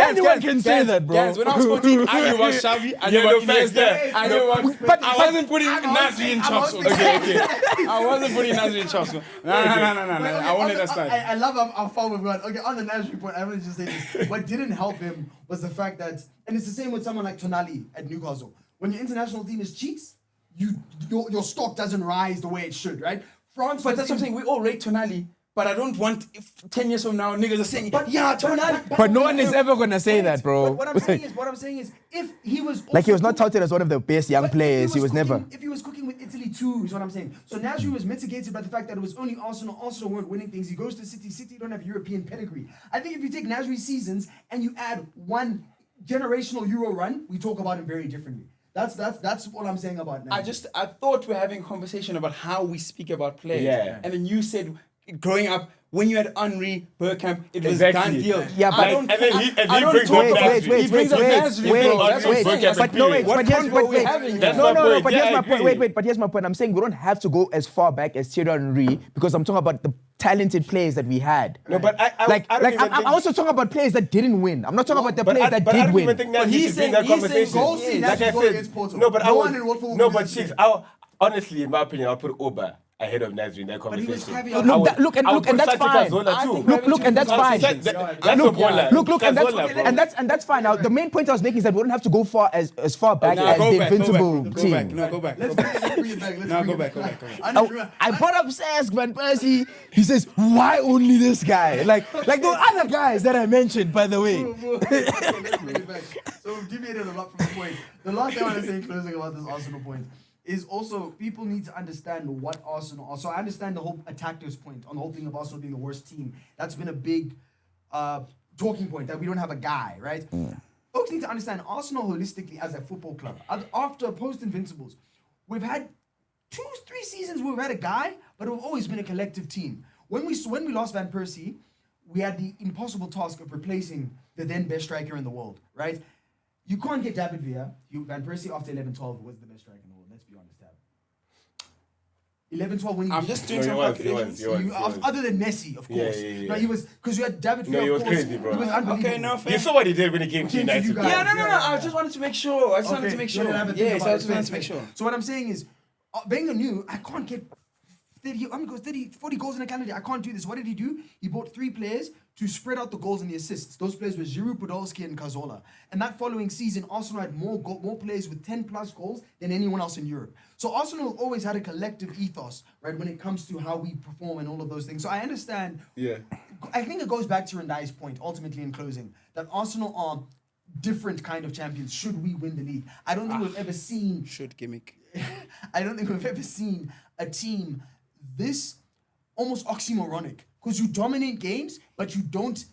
anyone can say that, bro. Guys, when I was 14, I knew about Xavi, I knew about Iniesta, I knew about... But I wasn't putting Nasri in chops. Okay. I wasn't putting Nasri in chops. No. I wanted that slide. I love how far we've gone. Okay, on the Nasri point, I want to just say this. What didn't help him was the fact that, and it's the same with someone like Tonali at Newcastle. When your international team is cheats, your stock doesn't rise the way it should, right? France, But that's what I'm saying. We all rate Tonali, but I don't want 10 years from now niggas are saying, yeah, Tonali. But no one is ever gonna say that, bro. What I'm saying is, if he was Like he was not touted as one of the best young players. He was never. If he was cooking with Italy too, is what I'm saying. So Nasri was mitigated by the fact that it was only Arsenal. Arsenal weren't winning things. He goes to City. City don't have European pedigree. I think if you take Nasri's seasons and you add one generational Euro run, we talk about him very differently. That's what I'm saying about Nasri. I thought we're having a conversation about how we speak about players. Yeah. And then you said, growing up, when you had Henri Bergkamp, it was Exactly. done deal. Yeah, but- I don't, And then he I don't brings talk up about Nasri. He brings up Nasri. That's what I'm saying. But no, wait, What but here's, convo but are we wait. having That's here? my No, point. but Yeah, here's I my point. agree. Wait, but here's my point. I'm saying we don't have to go as far back as Thierry Henry because I'm talking about the talented players that we had. No, but I I'm also talking about players that didn't win. I'm not talking about the players that I did don't even win. think But Nasri he's should be in saying- that he's saying conversation. goals, Nasri's Like I goal said, against Porto. no, but No one in world football no, can but do Chiefs, that. honestly, in my opinion, I'll put Oba ahead of Nasri in that But he was conversation. heavy Look, on that- look, and that's fine. Look, and that's fine. That's Look, a baller. look, and Cazorla, bro. that's fine. Now, the main point I was making is that we don't have to go far as far back Nah, as go the back, invincible go team. back. No, go back. Let's bring it back. No, go back. I brought up Cesc Van Persie. He says, "Why only this guy?" Like those other guys that I mentioned, by the way. Let's bring it back. So we've deviated a lot from the point. The last thing I want to say in closing about this Arsenal point is also people need to understand what Arsenal are. So I understand the whole attackers point on the whole thing of Arsenal being the worst team. That's been a big talking point that we don't have a guy, right? Folks need to understand Arsenal holistically as a football club. After post-Invincibles, we've had 2-3 seasons where we've had a guy, but we've always been a collective team. When we lost Van Persie, we had the impossible task of replacing the then best striker in the world, right? You can't get David Villa. Van Persie after 11-12 was the best striker in the world. Let's be honest, Tab. 11-12 when he I'm just doing No, some he was. calculations. Other than Messi, of course. Yeah. No, he was, because you had David Villa. he was of course, crazy, bro. He was unbelievable. Okay, no, fair. You saw what he did when he came to Came to United. you guys. Yeah, no. I just wanted to make sure. You don't have to think Yes, about I it. just wanted to make sure. So what I'm saying is, Wenger knew I can't get 40 goals in a calendar. I can't do this. What did he do? He bought 3 players to spread out the goals and the assists. Those players were Giroud, Podolski, and Cazorla. And that following season, Arsenal had more players with 10 plus goals than anyone else in Europe. So Arsenal always had a collective ethos, right, when it comes to how we perform and all of those things. So I understand. Yeah. I think it goes back to Rindai's point, ultimately in closing, that Arsenal are different kind of champions should we win the league. I don't think we've ever seen... Should gimmick. I don't think we've ever seen a team this almost oxymoronic, because you dominate games, but you don't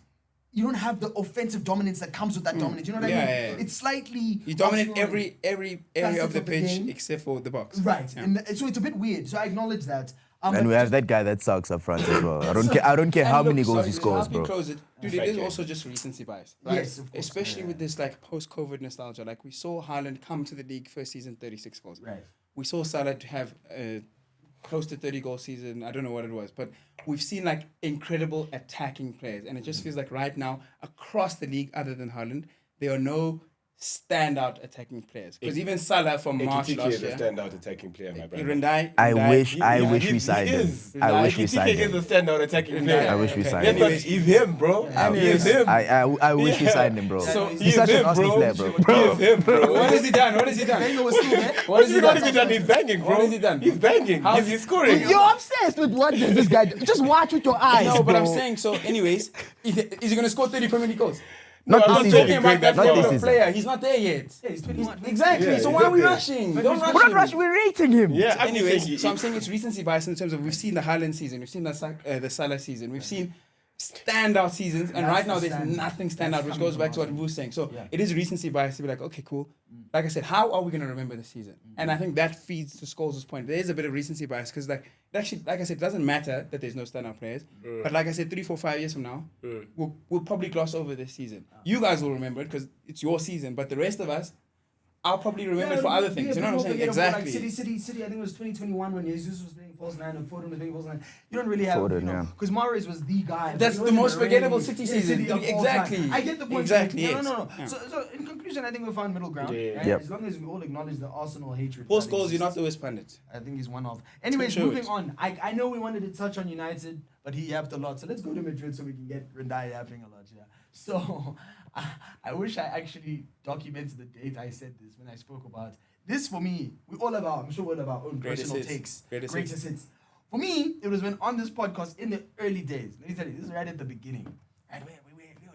you don't have the offensive dominance that comes with that dominance. You know what I mean? Yeah. It's slightly You dominate Arsenal- every area facets of the of the pitch game. except for the box. Right. Yeah. And so it's a bit weird. So I acknowledge that. And but we have just- that guy that sucks up front as well. I don't care And how look, many goals sorry, he to scores, help you bro. close it, dude, it is also just recency bias, right? Yes, of course. Especially with this like post-COVID nostalgia. Like we saw Haaland come to the league first season 36 goals. Right. We saw Salah to have close to 30 goal season. I don't know what it was, but we've seen like incredible attacking players, and it just feels like right now across the league, other than Haaland, there are no standout attacking players. Because even Salah from March Ekitike last is a year, standout attacking player, my brother. Rindai, I wish He we signed him. is. I wish we Ekitike signed is a him. standout attacking player. I wish we signed That's him. not, he's him, bro. He is him. I wish we signed him, bro. So He's such an Arsenal player, bro. He is him, bro. What has he done? What has he done? Wenger was still there. What has he He's not done? even done. He's banging, bro. What has he done? He's banging. How- He's scoring. You're obsessed with what does this guy do? Just watch with your eyes, No, but bro. I'm saying, so anyways, is he going to score 30 Premier League goals? Not I'm this I'm season. talking about that Not kind this of season. player. He's not there yet. Yeah, he's 21. Exactly. Yeah, so he's why are not we there. rushing? But Don't he's- rush We're not him. rushing. We're rating him. Yeah, I'm Anyways, saying so I'm saying it's recency bias in terms of we've seen the Haaland season, we've seen the Salah season, we've seen standout seasons, and That's right now the there's standard. nothing That's standout, which coming goes from back to what Arsenal. Mvu was saying. So Yeah. it is recency bias to be like, okay, cool. Like I said, how are we going to remember the season? And I think that feeds to Scholes' point. There is a bit of recency bias because, like, it actually, like I said, it doesn't matter that there's no standout players. But like I said, 3, 4, 5 years from now, we'll probably gloss over this season. You guys will remember it because it's your season, but the rest of us, I'll probably remember it for other things. You know what I'm saying? Exactly. Like City, I think it was 2021 when Jesus was playing false nine and Foden was playing false nine. You don't really have, Foden, yeah. because Mahrez was the guy. That's He the wasn't most forgettable really- City yeah, season. of all Exactly. time. I get the point. Exactly, No, yes. no. Yeah. So in conclusion, I think we found middle ground. Yeah. Right? Yep. As long as we all acknowledge the Arsenal hatred. Paul that Scholes, you're not exists. the worst pundit. I think he's one of. Anyways, Show moving it. on. I know we wanted to touch on United, but he yapped a lot. So let's go to Madrid so we can get Rindai yapping a lot. Yeah. So I wish I actually documented the date I said this when I spoke about this. For me, I'm sure we all have our own Greatest personal hits. takes. Greatest hits. For me, it was when on this podcast in the early days. Let me tell you, this is right at the beginning. Right,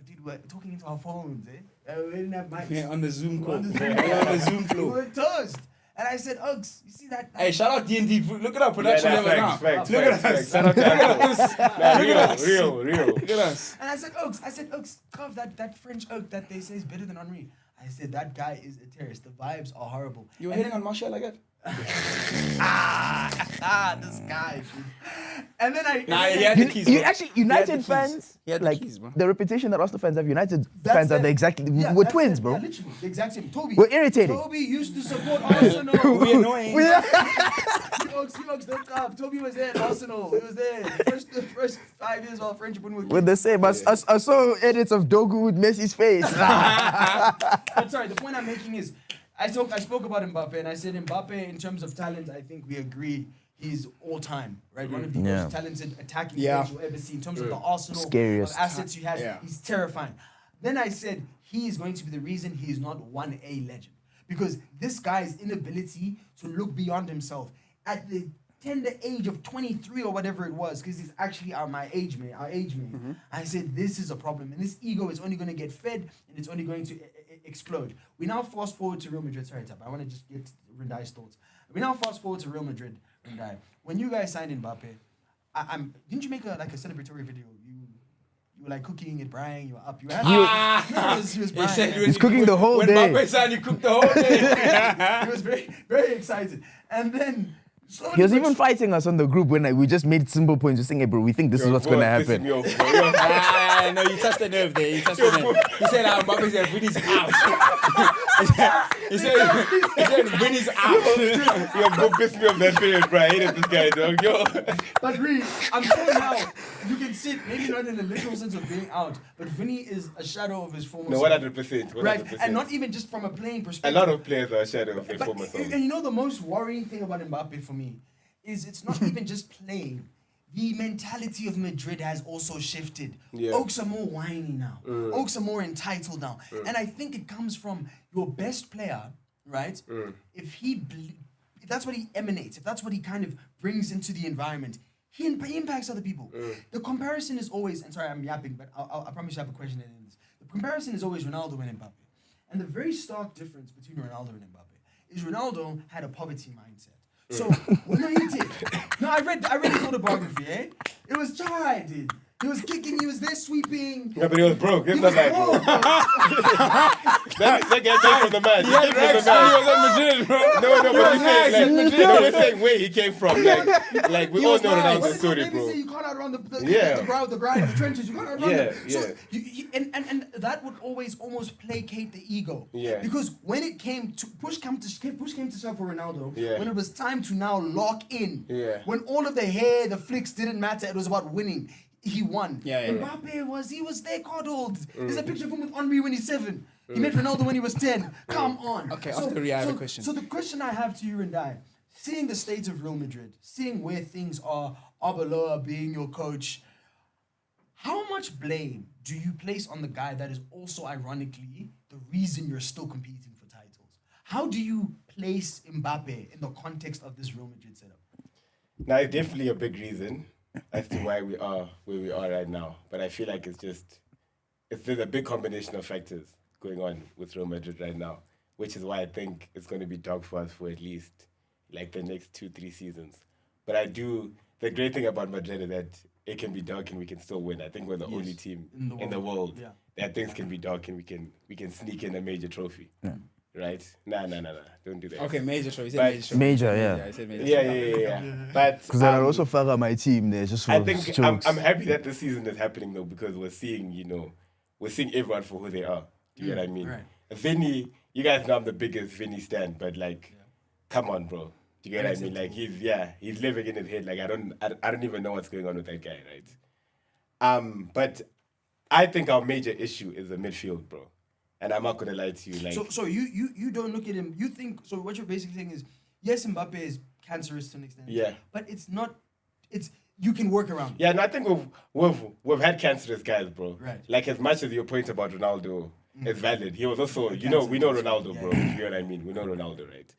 dude, we're talking into our phones, eh? We didn't have mics. Yeah, on the Zoom call. On the Zoom Yeah, on the Zoom We floor. were toast. And I said, Uggs, you see that? Hey, shout out D&D. Look at our production level now. Facts. Look at us. Shout out to us. Nah, Look at us. real. Look at us. And I said, Uggs, carve that French Ugg that they say is better than Henri. I said, that guy is a terrorist. The vibes are horrible. You were And hitting on Martial like that? this guy. Dude. And then I... Nah, he had the keys. You bro. actually, He had the United keys. fans, He had the like keys, bro. the reputation that Arsenal fans have, United That's fans are it. the exactly. Yeah, We're that's twins, it. bro. Yeah, literally, the exact same. Toby. We're irritating. Toby used to support Arsenal. We annoying. Uggs, don't laugh. Toby was there at Arsenal. He was there. The first 5 years of our friendship when we were We're the same. I saw edits of Dogu with Messi's face. But sorry, the point I'm making is, I spoke about Mbappe, and I said Mbappe, in terms of talent, I think we agree he's all time, right? One of the Yeah. most talented attacking Yeah. players you'll ever see. In terms of the arsenal Scariest. of assets he has, Yeah. he's terrifying. Then I said he is going to be the reason he is not 1A legend, because this guy's inability to look beyond himself at the tender age of 23 or whatever it was, because he's actually our age mate. I said this is a problem, and this ego is only going to get fed, and it's only going to explode. We now fast forward to Real Madrid. Sorry, Tab, I want to just get Rindai's thoughts. We now fast forward to Real Madrid. Rindai, when you guys signed Mbappe, didn't you make a celebratory video? You were like cooking it, Brian. You were up. You were he was Brian. said He's cooking the whole when day. Mbappe signed, he cooked the whole day. He was very, very excited. And then slowly He was but even fighting us on the group when we just made simple points, just saying, "Hey, bro, we think this is what's going to happen." Me off, bro. No, you touched the nerve there. You touched the nerve. He said, Mbappe's there, Vinny's out. he said, Vinny's out. Yo, bro, pissed me off that period, bro. I hated this guy, dog. Yo. But really, I'm sure now you can see it, maybe not in the literal sense of being out, but Vinny is a shadow of his former No, self. 100%. 100%. Right, and not even just from a playing A perspective. lot of players are a shadow of their But, former self. and you know the most worrying thing about Mbappe for me is it's not even just playing. The mentality of Madrid has also shifted. Yeah. Oaks are more whiny now. Oaks are more entitled now. And I think it comes from your best player, right? If that's what he emanates, if that's what he kind of brings into the environment, he impacts other people. The comparison is always, and sorry, I'm yapping, but I promise you I have a question at the end of this. The comparison is always Ronaldo and Mbappe. And the very stark difference between Ronaldo and Mbappe is Ronaldo had a poverty mindset. So, no, he did. No, I read his autobiography, eh? It was Chai, dude. He was kicking. He was there sweeping. No, but he was broke. This He is was not like, broke. bro. That guy came from the man. He came from the man. was at Madrid, bro. No, but he's Rex saying, at like, Madrid. no, we're saying where he came from. Like we He all was know nice. Ronaldo's story, Maybe bro. say you can't outrun the Yeah. the grind, the trenches. You can't outrun Yeah, them. So yeah. and that would always almost placate the ego. Yeah. Because when it came to push came to shove for Ronaldo. Yeah. When it was time to now lock in. Yeah. When all of the hair, the flicks didn't matter. It was about winning. He won. Yeah. Mbappe was there coddled. There's a picture of him with Henry when he's 7. He met Ronaldo when he was 10. Come on. Okay, after Ria, I have a question. So the question I have to you, Rindai, seeing the state of Real Madrid, seeing where things are, Arbeloa being your coach, how much blame do you place on the guy that is also ironically the reason you're still competing for titles? How do you place Mbappe in the context of this Real Madrid setup? Now, it's definitely a big reason as to why we are where we are right now. But I feel like there's a big combination of factors going on with Real Madrid right now, which is why I think it's going to be dark for us for at least like the next 2-3 seasons. But the great thing about Madrid is that it can be dark and we can still win. I think we're the only team in the world that things can be dark and we can sneak in a major trophy. Yeah. Right? Nah. Don't do that. Okay, major trophy. But- Major trophy. Major, yeah. I said major. Yeah. But Because then I'll also fuck up my team there just for I think jokes. I'm happy that the season is happening though, because we're seeing everyone for who they are. Do you get what I mean? Right. Vinny, you guys know I'm the biggest Vinny stan, but like, come on, bro. Do you get what I mean? Like he's living in his head. Like I don't even know what's going on with that guy, right? But I think our major issue is the midfield, bro. And I'm not gonna lie to you, like. So you don't look at him. You think so? What you're basically saying is, yes, Mbappe is cancerous to an extent. Yeah. But it's not. It's you can work around. Yeah, and I think we've had cancerous guys, bro. Right. Like as much as your point about Ronaldo is valid, he was also, we know Ronaldo, bro. You know what I mean? We know Ronaldo, right?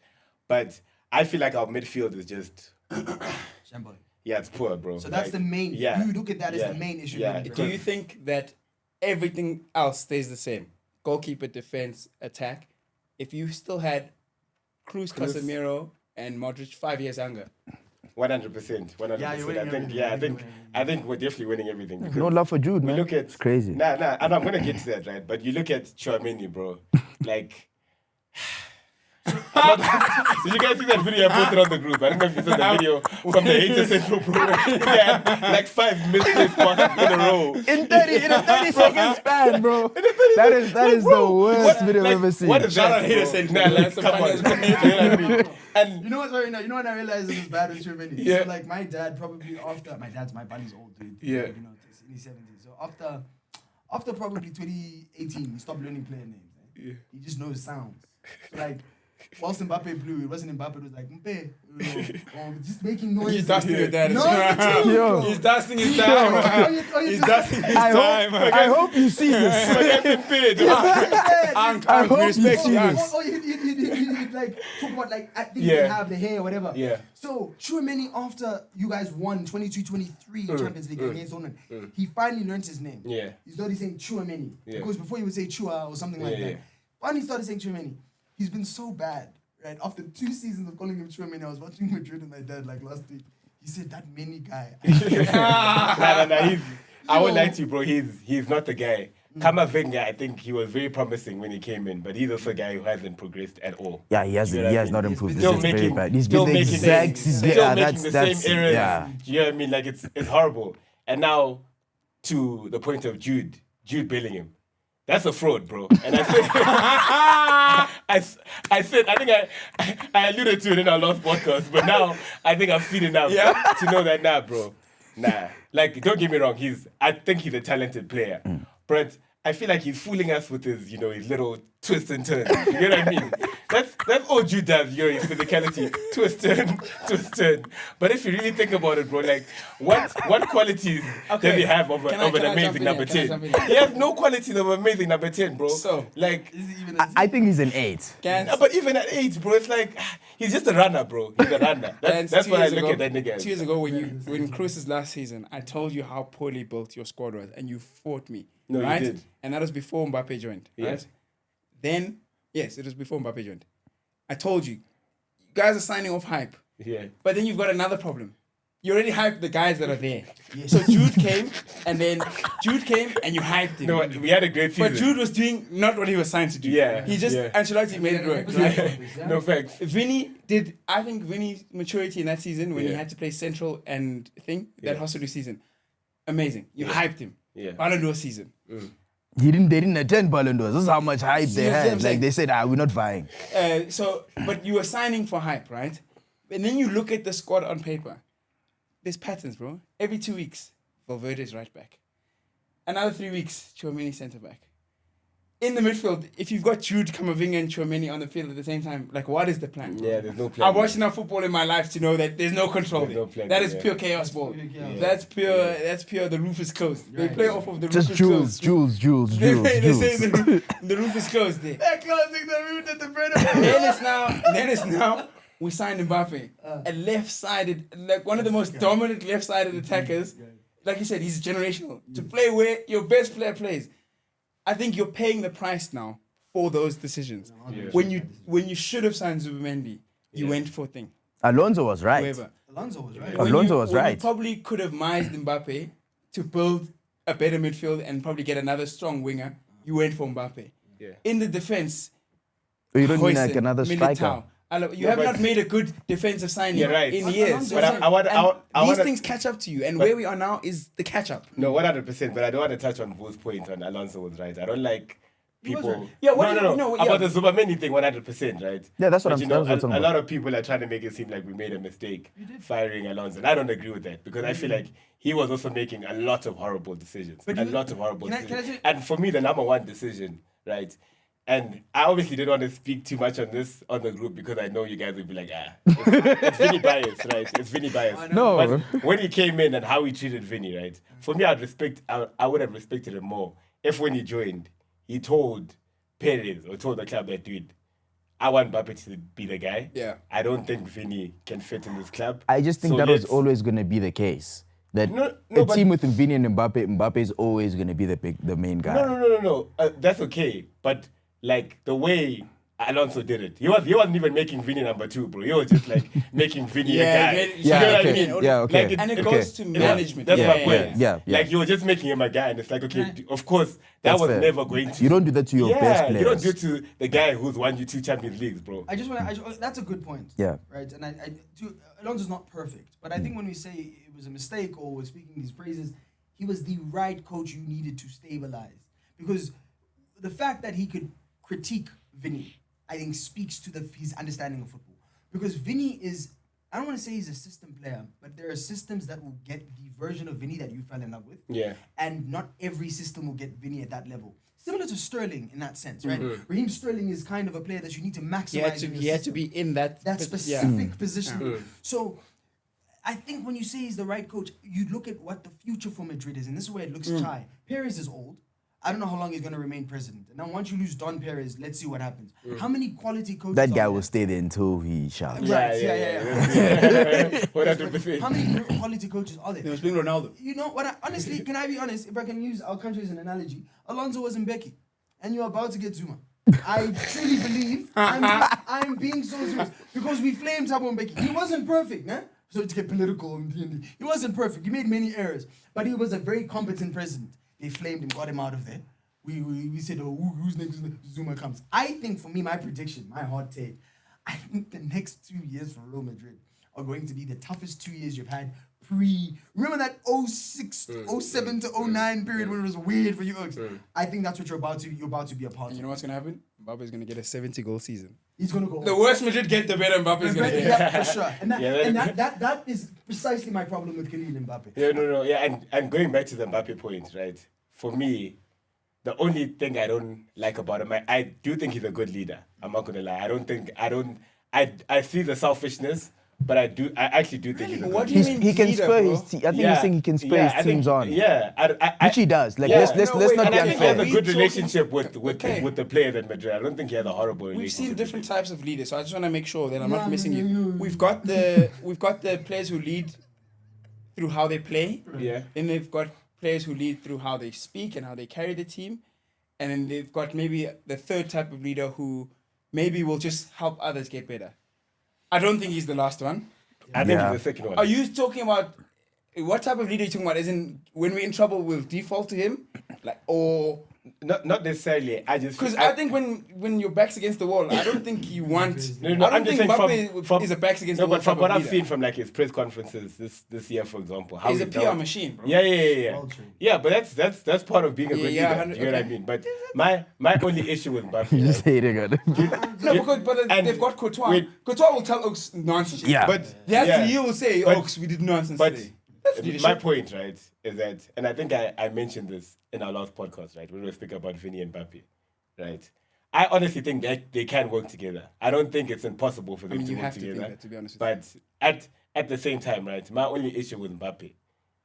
But I feel like our midfield is just, Shambolic. yeah, it's poor, bro. So that's Like, the main. Yeah. You look at that as Yeah. the main issue. Yeah. Really, Do you think that everything else stays the same? Goalkeeper, defense, attack. If you still had Cruz, Casemiro, and Modric 5 years younger, 100%. Yeah, you're winning I think, everything. yeah, You're winning I think we're definitely winning everything. Because No love for Jude, we man. look at It's crazy. Nah, and I'm gonna get to that, right? But you look at Chouameni, bro. Like, did you guys see that video I posted on the group? I don't know if you saw the video from the Hater Central bro. Yeah, like 5 misplaced passes in a row. In a 30-second span, bro. That is the worst video I've ever seen. What is Shout that, out Hater bro? Central, Nah, man. like, Some come on. funny You know what I mean? And You know what? Sorry, no. You know what I realized is bad with Chouameni. Yeah. So like my dad probably after my buddy's old dude. Yeah. You know, it's in his 70s. So after probably 2018, he stopped learning player names. Eh? Yeah. He just knows sounds. So like. Whilst Mbappe blew, it wasn't Mbappe. It was like Mbappe, just making noise. he's dusting your dad. No, it's the truth, Yo. bro. He's dusting his Yo, time. He's Dusting his I time. hope you see this. Uncle, I hope we respect you you. see Unc. this. Oh, you like talk about like I think Yeah. they have the hair or whatever. Yeah. So Chouameni, after you guys won 22-23 Champions League against Dortmund, he finally learned his name. Yeah. He started saying Chouameni Yeah. because before he would say Chua or something like Yeah, that. yeah. Finally started saying Chouameni. He's been so bad. Right after 2 seasons of calling him Chouameni, I was watching Madrid with my dad like last week. He said that many guy. Nah. I would like to, bro. He's not the guy. Kamavinga, I think he was very promising when he came in, but he's also a guy who hasn't progressed at all. Yeah, he has not improved. This Still is very making, bad. He's still been the making exact. still making That's the same errors. yeah. You know what I mean? Like it's horrible. And now to the point of Jude Bellingham. That's a fraud, bro. And I said, I think I alluded to it in our last podcast, but now I think I've seen enough to know that, nah, bro. Nah. Like, don't get me wrong, I think he's a talented player. But I feel like he's fooling us with his little twists and turns. You know what I mean? That's all Jude does, his physicality. Twist, turn. But if you really think about it, bro, like, what qualities does he have of Can an I amazing jump in number here? 10? He has no qualities of an amazing number 10, bro. So, like, I think he's an 8. yeah, but even at 8, bro, it's like, he's just a runner, bro. He's a runner. That's what I look at that nigga. 2 years ago, when Cruz's last season, I told you how poorly built your squad was, and you fought me. No, you right? did. And that was before Mbappe joined, Yeah. right? Then, yes, it was before Mbappe joined. I told you, you guys are signing off hype. Yeah. But then you've got another problem. you already hyped the guys that are there. So Jude came and you hyped him. No, we had a great season. But Jude was doing not what he was signed to do. Yeah, He just, yeah. Ancelotti made it work. Right? No facts. I think Vinny's maturity in that season when he had to play central and that Hosselu season, amazing. You hyped him. Yeah. Ballon d'Or season. They didn't attend Ballon d'Ors. This is how much hype they See what I'm had. saying? Like they said, we're not vying. But you were signing for hype, right? And then you look at the squad on paper. There's patterns, bro. Every 2 weeks, Valverde's right back. Another 3 weeks, Tchouameni centre back. In the midfield, if you've got Jude, Camavinga, and Tchouameni on the field at the same time, like, what is the plan? Yeah, there's no plan. I've watched enough football in my life to know that there's no control. There's no plan, That is yeah. pure chaos ball. Yeah. That's pure. The roof is closed. They play off of the Just roof is closed. Jules. They say the roof is closed there. They're closing the route at the bread. Then it's now we signed Mbappe, a left-sided, like one of the most dominant left-sided attackers. Like you said, he's generational. To play where your best player plays, I think you're paying the price now for those decisions. Yeah. When you should have signed Zubimendi, you went for thing. Alonso was right. Whoever. Alonso was right. Alonso was when right. You probably could have mised Mbappe to build a better midfield and probably get another strong winger. You went for Mbappe. Yeah. In the defense, You don't mean like Huijsen, another striker. Militao. You have not made a good defensive signing in years. But I want These things catch up to you, and where we are now is the catch up. No, 100%. But I don't want to touch on Vu's point on Alonso was right. I don't like people. right. Yeah, what do you- no, yeah. About the Zubameni thing, 100%, right? Yeah, that's what But I'm- you know, that's what I'm talking a about. lot of people are trying to make it seem like we made a mistake firing Alonso, and I don't agree with that because I feel like he was also making a lot of horrible decisions, And for me, the number one decision, right? And I obviously didn't want to speak too much on this on the group because I know you guys would be like, it's Vinny bias, right? It's Vinny bias. No. But when he came in and how he treated Vinny, right? For me, I would have respected him more if when he joined, he told Perez or told the club that, dude, I want Mbappe to be the guy. Yeah. I don't think Vinny can fit in this club. I just think So that was let's- always going to be the case. That No, a but- team with Vini and Mbappe is always going to be the main guy. No. That's okay. But like the way Alonso did it, he wasn't even making Vinny number 2, bro. He was just like making Vinny a guy. Yeah, You know what I okay. mean? Yeah, okay. And it Okay. goes to management. That's my Yeah, point. yeah. Like you were just making him a guy, and it's like, okay, of course, that That's was fair. never going to. You don't do that to your best players. you don't do it to the guy who's won you 2 Champions Leagues, bro. I just want to. That's a good point. Yeah. Right. And Alonso's not perfect, but I think when we say it was a mistake or we're speaking these praises, he was the right coach you needed to stabilize, because the fact that he could critique Vinny, I think, speaks to his understanding of football. Because Vinny is, I don't want to say he's a system player, but there are systems that will get the version of Vinny that you fell in love with. Yeah. And not every system will get Vinny at that level. Similar to Sterling in that sense, right? Raheem Sterling is kind of a player that you need to maximize. He had to be in that specific position. So I think when you say he's the right coach, you look at what the future for Madrid is, and this is where it looks shy. Perez is old. I don't know how long he's going to remain president. And now once you lose Don Perez, let's see what happens. How many quality coaches That guy are will there? stay there until he shouts. Right, yeah. 100%. How many quality coaches are there? They was playing Ronaldo. You know what? Honestly, can I be honest? If I can use our country as an analogy, Alonso was Mbeki, and you're about to get Zuma. I truly believe I'm being so serious because we flamed Thabo Mbeki. He wasn't perfect, nah? So to get political, he wasn't perfect. He made many errors, but he was a very competent president. They flamed him, got him out of there. We said, who's next? Zuma comes. I think for me, my prediction, my hot take, I think the next 2 years for Real Madrid are going to be the toughest 2 years you've had remember that 07 to 09 period when it was weird for you Oaks? I think that's what you're about to be a part of. You know what's gonna happen? Mbappe is gonna get a 70-goal season. He's gonna go. The worse Madrid get, the better Mbappe is gonna get. Yeah, for sure. And that is precisely my problem with Kylian Mbappe. Yeah, and going back to the Mbappe point, right? For me, the only thing I don't like about him, I do think he's a good leader. I'm not gonna lie. I see the selfishness, but I actually do think he's a good What leader. do you mean He can leader, spur bro? his team. I think he's saying he can spur his teams on. Yeah, Which he does. Like Yeah. let's No, not wait, and be I think he has unfair. a good We relationship with Okay. the players at Madrid. I don't think he has a horrible relationship. We've seen different with them. types of leaders, so I just want to make sure that I'm not missing you. We've got the players who lead through how they play. Yeah. Then they've got players who lead through how they speak and how they carry the team. And then they've got maybe the third type of leader who maybe will just help others get better. I don't think he's the last one. I think Yeah. he's the second one. Are you talking about what type of leader are you talking about? As in, when we're in trouble, we'll default to him, like, or Not necessarily. because I think when your back's against the wall, I don't think you want. No, I don't think Mbappe is a backs against the wall. but from type what of I've leader. seen from like his press conferences this year, for example, how He's he a PR dealt- machine, bro. Yeah. Culture. Yeah, but that's part of being a good Yeah, leader. Do you know what I okay. mean? But my only issue with Mbappe, You just right, hating on him. No, because And they've got Courtois. wait. Courtois will tell Oaks nonsense. Yeah. but He will say, But- Oaks, we did nonsense But today. my point, right, is that, and I think I mentioned this in our last podcast, right, when we speak about Vinny and Mbappe, right? I honestly think that they can work together. I don't think it's impossible for them mean, to you work have to think together. that, to be honest with But at the same time, right, my only issue with Mbappe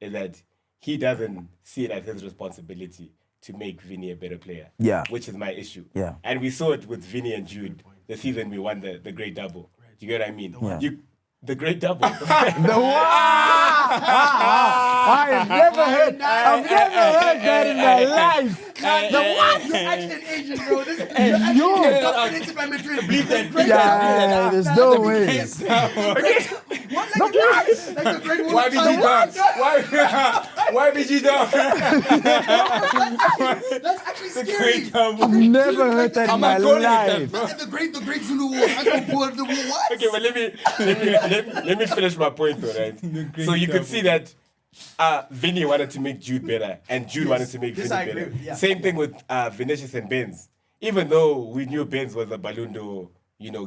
is that he doesn't see it as his responsibility to make Vinny a better player. Yeah. Which is my issue. Yeah. And we saw it with Vinny and Jude the season we won the great double. Do you get what I mean? Yeah. The great double. I have never heard that in my life. You're actually an Asian, bro. You're actually dominated by Madrid. Bleep that. Yeah, there's no way. What? Like the great one. Why BG down? Why BG down? That's actually scary. I've never heard that in my life. Like the great Zulu war. I go pull up the war. What? Okay, but let me finish my point though, right? So you could see that Vinny wanted to make Jude better, and Jude wanted to make This Vinny I agree better. with, yeah. Same thing with Vinicius and Benz. Even though we knew Benz was a Ballon d'Or,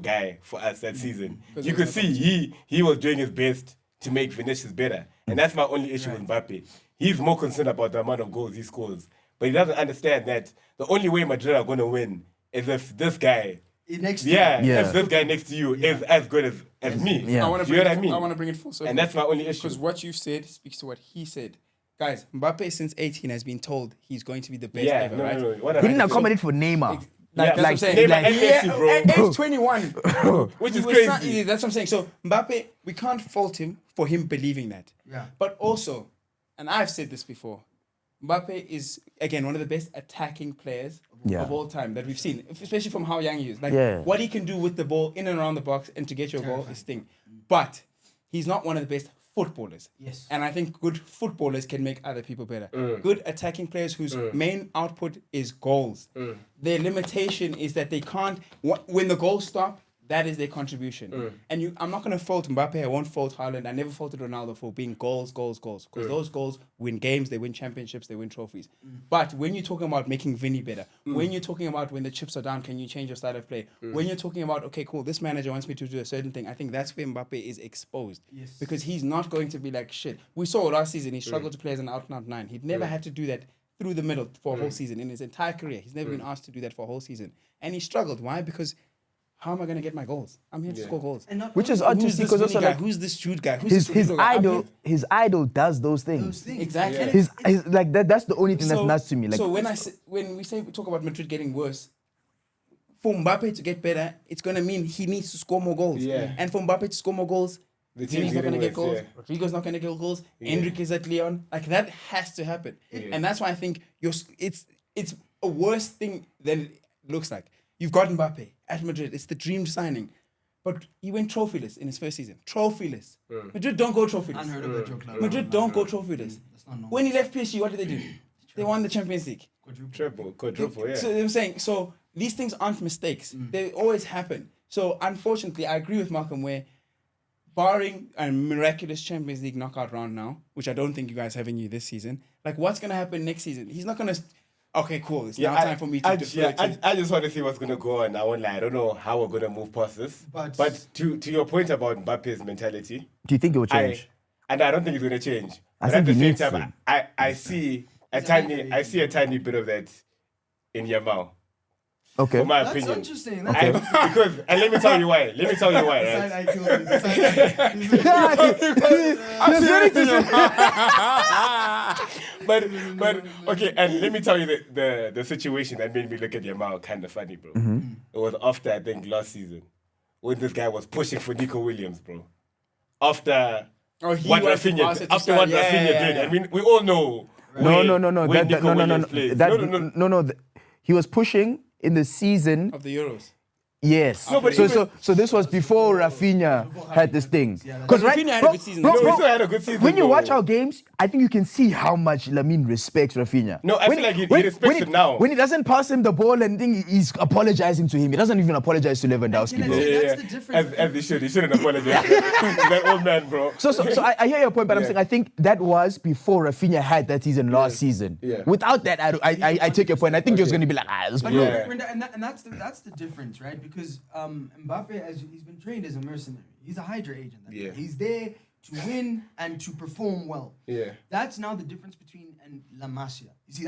guy for us that season, you could see he was doing his best to make Vinicius better, and that's my only issue with Mbappe. He's more concerned about the amount of goals he scores, but he doesn't understand that the only way Madrid are going to win is if this guy. Next to Yeah. If this guy next to you is as good as me. Yeah. I want Do you know what I mean? I want to bring it full circle. And that's my only issue. Because what you've said speaks to what he said. Guys, Mbappe since 18 has been told he's going to be the best Yeah, ever, right? no. He didn't accommodate for Neymar. Like, that's what I'm saying. Neymar and Messi, bro. At age 21. Which he is was crazy. that's what I'm saying. So Mbappe, we can't fault him for him believing that. Yeah. But also, and I've said this before, Mbappe is, again, one of the best attacking players Yeah. of all time that we've seen, especially from how young he is. Like, Yeah. what he can do with the ball in and around the box and to get your goal is thing. But he's not one of the best footballers. Yes. And I think good footballers can make other people better. Good attacking players whose main output is goals. Their limitation is that they can't, when the goals stop, that is their contribution. And I'm not going to fault Mbappe. I won't fault Haaland. I never faulted Ronaldo for being goals. Because those goals win games, they win championships, they win trophies. But when you're talking about making Vinny better, when you're talking about when the chips are down, can you change your style of play? When you're talking about, okay, cool, this manager wants me to do a certain thing, I think that's where Mbappe is exposed. Yes. Because he's not going to be like, shit. We saw last season, he struggled to play as an out-and-out 9. He'd never had to do that through the middle for a whole season in his entire career. He's never been asked to do that for a whole season. And he struggled. Why? Because how am I going to get my goals? I'm here to score goals. Which is odd to Who's see this because Vinny also guy? like Who's this Jude guy? Who's his this Rodrigo guy? I'm his idol does those things. Those things. Exactly. And His like that's the only thing that's nuts to me. Like so when we talk about Madrid getting worse, for Mbappe to get better, it's gonna mean he needs to score more goals. Yeah. And for Mbappe to score more goals, The Vinny's team's not gonna getting get goals. worse, yeah. Rodrigo's not gonna get goals. Endrick is at Leon. Like that has to happen. And that's why I think it's a worse thing than it looks like. You've got Mbappe at Madrid. It's the dream signing. But he went trophyless in his first season. Trophyless. Madrid don't go trophyless. Unheard of that joke. Like, Madrid don't go trophyless. That's not normal. When he left PSG, what did they do? They won the Champions League. Quadruple, yeah. So I'm saying, so these things aren't mistakes. They always happen. So unfortunately, I agree with Malcom where, barring a miraculous Champions League knockout round now, which I don't think you guys have in you this season, like what's going to happen next season? He's not going to... Okay, cool. It's now time for me to defer to... I just want to see what's going to go on. I won't lie. I don't know how we're going to move past this. But to your point about Mbappe's mentality... do you think it will change? I don't think it's going to change. I But think at the he same needs time, to. I see a tiny bit of that in Yamal. Okay. For my That's opinion. interesting. Because, and let me tell you why. Right? But okay, and let me tell you the situation that made me look at Yamal kind of funny, bro. It was after, I think, last season when this guy was pushing for Nico Williams, bro. After what Rafinha did. I mean, we all know. No. where Nico Williams plays. He was pushing in the season. Of the Euros. Yes. No, but so this was before Rafinha had this thing. Because Rafinha had a good season. bro, No, he still had a good season. when you though. watch our games, I think you can see how much Lamine respects Rafinha. No, I feel like he respects him now. When he doesn't pass him the ball and think he's apologizing to him, he doesn't even apologize to Lewandowski. Can I Bro. say that's the difference? As he should. He shouldn't apologize to that old man, bro. So I hear your point, but I'm saying I think that was before Rafinha had that season last season. Yeah. Without that, I take your point. I think he was going to be like, this But bro. no, and that's the difference, right? Because Mbappe, as he's been trained as a mercenary, he's a Hydra agent. Yeah. He's there to win and to perform well. Yeah. That's now the difference between and La Masia. You see,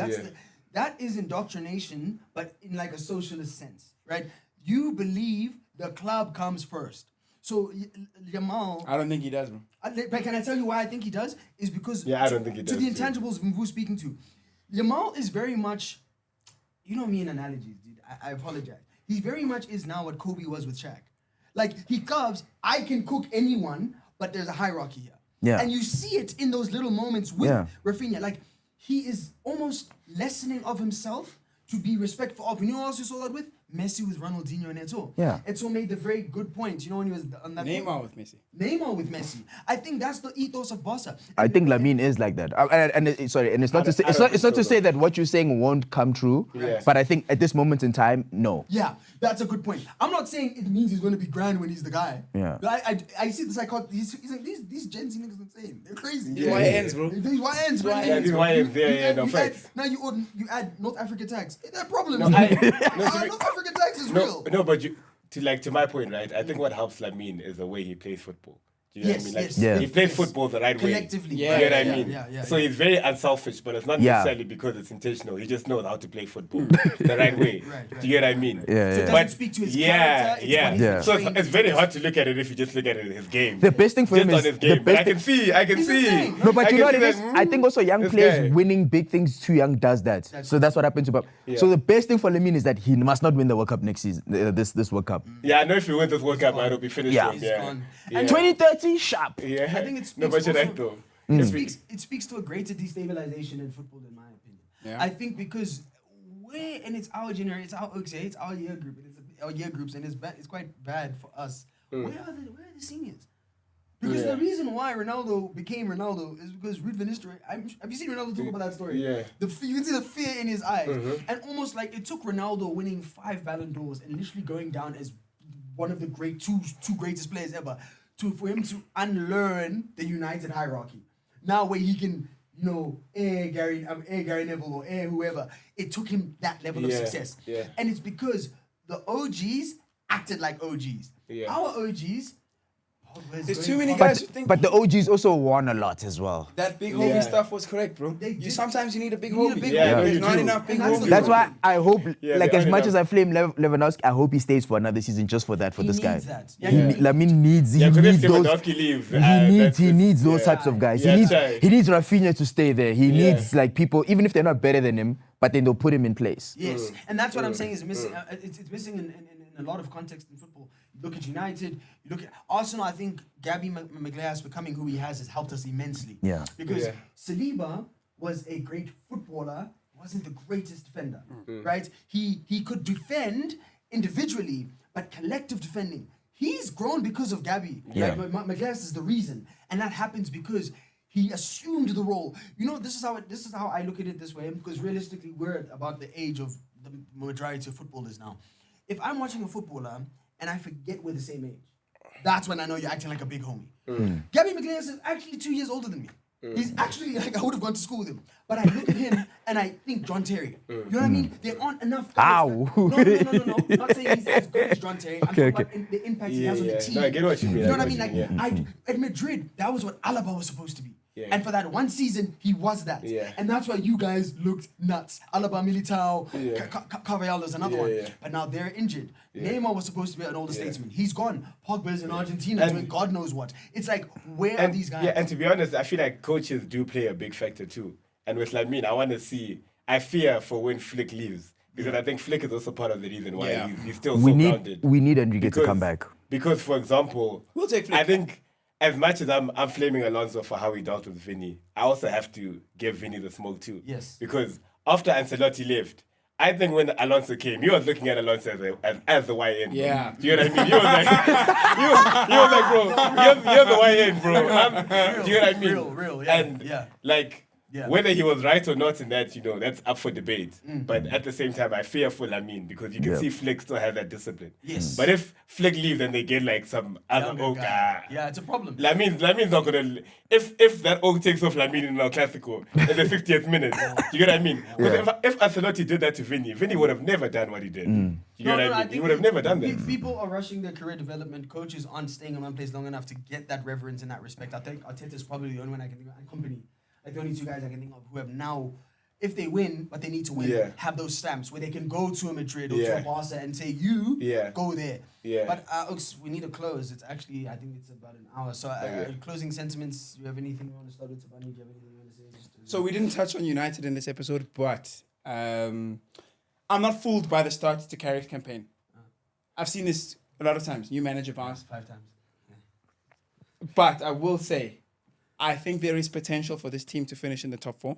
that is indoctrination, but in like a socialist sense, right? You believe the club comes first. So Yamal, I don't think he does, bro. but can I tell you why I think he does? Is because Yeah, I don't think he to does, the too. intangibles Mvu speaking to, Yamal is very much, you know me in analogies, dude. I apologize. He very much is now what Kobe was with Shaq. Like he comes, I can cook anyone, but there's a hierarchy here. Yeah. And you see it in those little moments with Yeah. Rafinha. Like he is almost lessening of himself to be respectful of. You know who else you saw that with? Messi with Ronaldinho and Eto'o. Yeah. Eto'o made the very good point. You know when he was on that Neymar with Messi. Neymar with Messi. I think that's the ethos of Barca. I think Lamine is like that. And it's not to say I don't it's not think to so, say that what you're saying won't come true. Yeah. But I think at this moment in time, no. Yeah, that's a good point. I'm not saying it means he's going to be grand when he's the guy. Yeah. But I see the psychology. He's like, these Gen Z niggas insane. They're crazy. These YNs, bro. These YNs, bro. YNs, these YNs, yeah, no, facts. Now you add North Africa tax. There are problems. No, North Africa tax is real. No, but to my point, right? I think what helps Lamine is the way he plays football. Do you know what I mean? Like, Yes, yes. he plays football the right way. Collectively. You know what I Yeah, mean? yeah, So he's very unselfish, but it's not Yeah. necessarily because it's intentional. He just knows how to play football the right way. Right. Do you get what I mean? Yeah, So it yeah. doesn't But speak to his yeah, character. It's yeah. what he's Yeah. So trained it's to very do. hard to look at it if you just look at it in his game. The best thing for just him on is his the game. But best I can see. I can He's see. insane. No, but I you can know what see it is? that, I think also young this players guy. winning big things too young does that. So that's what happened to Mbappe. Yeah. So the best thing for Lamine is that he must not win the World Cup next season. This World Cup. Yeah, I know if he wins this World Cup, I will be finished. Yeah. him, He's yeah. gone. Yeah. And 2030 sharp. Yeah. I think it No, speaks but you're also- right though. It speaks to a greater destabilization in football, in my opinion. Yeah. I think because it's our generation, it's our year group, our year groups, and it's quite bad for us. Where are the seniors? Because Yeah. the reason why Ronaldo became Ronaldo is because Ruud van Nistelrooy. Have you seen Ronaldo talk about that story? Yeah. You can see the fear in his eyes, and almost like it took Ronaldo winning 5 Ballon d'Ors and literally going down as one of the two greatest players ever for him to unlearn the United hierarchy. Now where he can, Gary Neville or whoever. It took him that level of Yeah, success. yeah. And it's because the OGs acted like OGs. Yeah. Our OGs. There's too many guys who think But the OGs also won a lot as well. that big Yeah. homie stuff was correct, bro. Sometimes you need a big You need a homie. big Yeah, homie. no, There's you not do. enough big And that's homies. the- That's why I hope, Yeah, like they as are much enough. as I flame Lewandowski, I hope he stays for another season just for that, for He this needs guy. that. He Lamine needs Yeah, because if those. Lewandowski leaves, He needs those types of guys. Yeah, he needs right. he needs Rafinha to stay there. He Yeah. needs like people, even if they're not better than him, but then they'll put him in place. Yes, and that's what I'm saying is missing. It's missing in a lot of context in football. You look at United, you look at Arsenal. I think Gabby Magalhaes becoming who he has helped us immensely. Yeah. Because Yeah. Saliba was a great footballer, wasn't the greatest defender, right? He could defend individually, but collective defending. He's grown because of Gabby. Yeah. Like, Magalhaes is the reason, and that happens because he assumed the role. This is how I look at it this way, because realistically, we're at about the age of the majority of footballers now. If I'm watching a footballer and I forget we're the same age, that's when I know you're acting like a big homie. Gabby Magalhaes is actually 2 years older than me. He's actually like, I would have gone to school with him. But I look at him and I think John Terry. You know what I mean? There aren't enough guys. Ow. No. Not saying he's as good as John Terry. I'm talking about the impact he has on the team. No, I get what you mean. You know what I mean? I get what Like, you mean, at Madrid, that was what Alaba was supposed to be. Yeah. And for that one season, he was that. Yeah. And that's why you guys looked nuts. Alaba, Militao, Yeah. Carvalho's another one. Yeah. But now they're injured. Yeah. Neymar was supposed to be an older Yeah. statesman. He's gone. Pogba's in Argentina And- doing God knows what. It's like, where are these guys? Yeah, and to be honest, I feel like coaches do play a big factor too. And with Lamine, I fear for when Flick leaves. Because I think Flick is also part of the reason why Yeah. he's still We so need grounded. Enrique to come back. Because, for example, We'll take Flick. I think as much as I'm flaming Alonso for how he dealt with Vinny, I also have to give Vinny the smoke too. Yes. Because after Ancelotti left, I think when Alonso came, he was looking at Alonso as the YN. Yeah. Do you know what I mean? He was like, he was like, bro, you're the YN, bro. Do you know what I mean? Real, yeah. And yeah. like, Yeah. whether he was right or not in that, that's up for debate. But at the same time, I fear for Lamine because you can see Flick still have that discipline. Yes. But if Flick leaves and they get like some other Younger oak, guy. Yeah, it's a problem. Lamine's not gonna. If that oak takes off Lamine in El Clasico in the 50th minute, you get what I mean? Because if Ancelotti did that to Vinny would have never done what he did. You get what I mean? He would have never done that. People are rushing their career development. Coaches aren't staying in one place long enough to get that reverence in that respect. I think Arteta is probably the only one I can think of, and company. Like the only two guys I can think of who have now, if they win, but they need to win, have those stamps where they can go to a Madrid or to a Barca and say, go there. Yeah. But Oaks, we need to close. It's actually, I think it's about an hour. So closing sentiments, do you have anything you want to start with, Thabani? Do you have anything you want to say? So we didn't touch on United in this episode, but I'm not fooled by the start to Carrick's campaign. I've seen this a lot of times. New manager bounce. 5 times. But I will say, I think there is potential for this team to finish in the top 4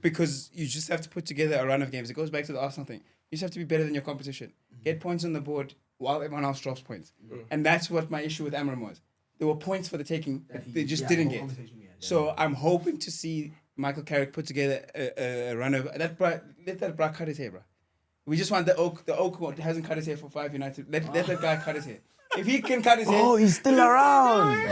because you just have to put together a run of games. It goes back to the Arsenal thing. You just have to be better than your competition. Get points on the board while everyone else drops points. And that's what my issue with Amram was. There were points for the taking that they just didn't get. So I'm hoping to see Michael Carrick put together a run of... Let that bra cut his hair, bro. We just want the oak that hasn't cut his hair for 5 United. Let that guy cut his hair. If he can cut his hair... Oh, he's still around.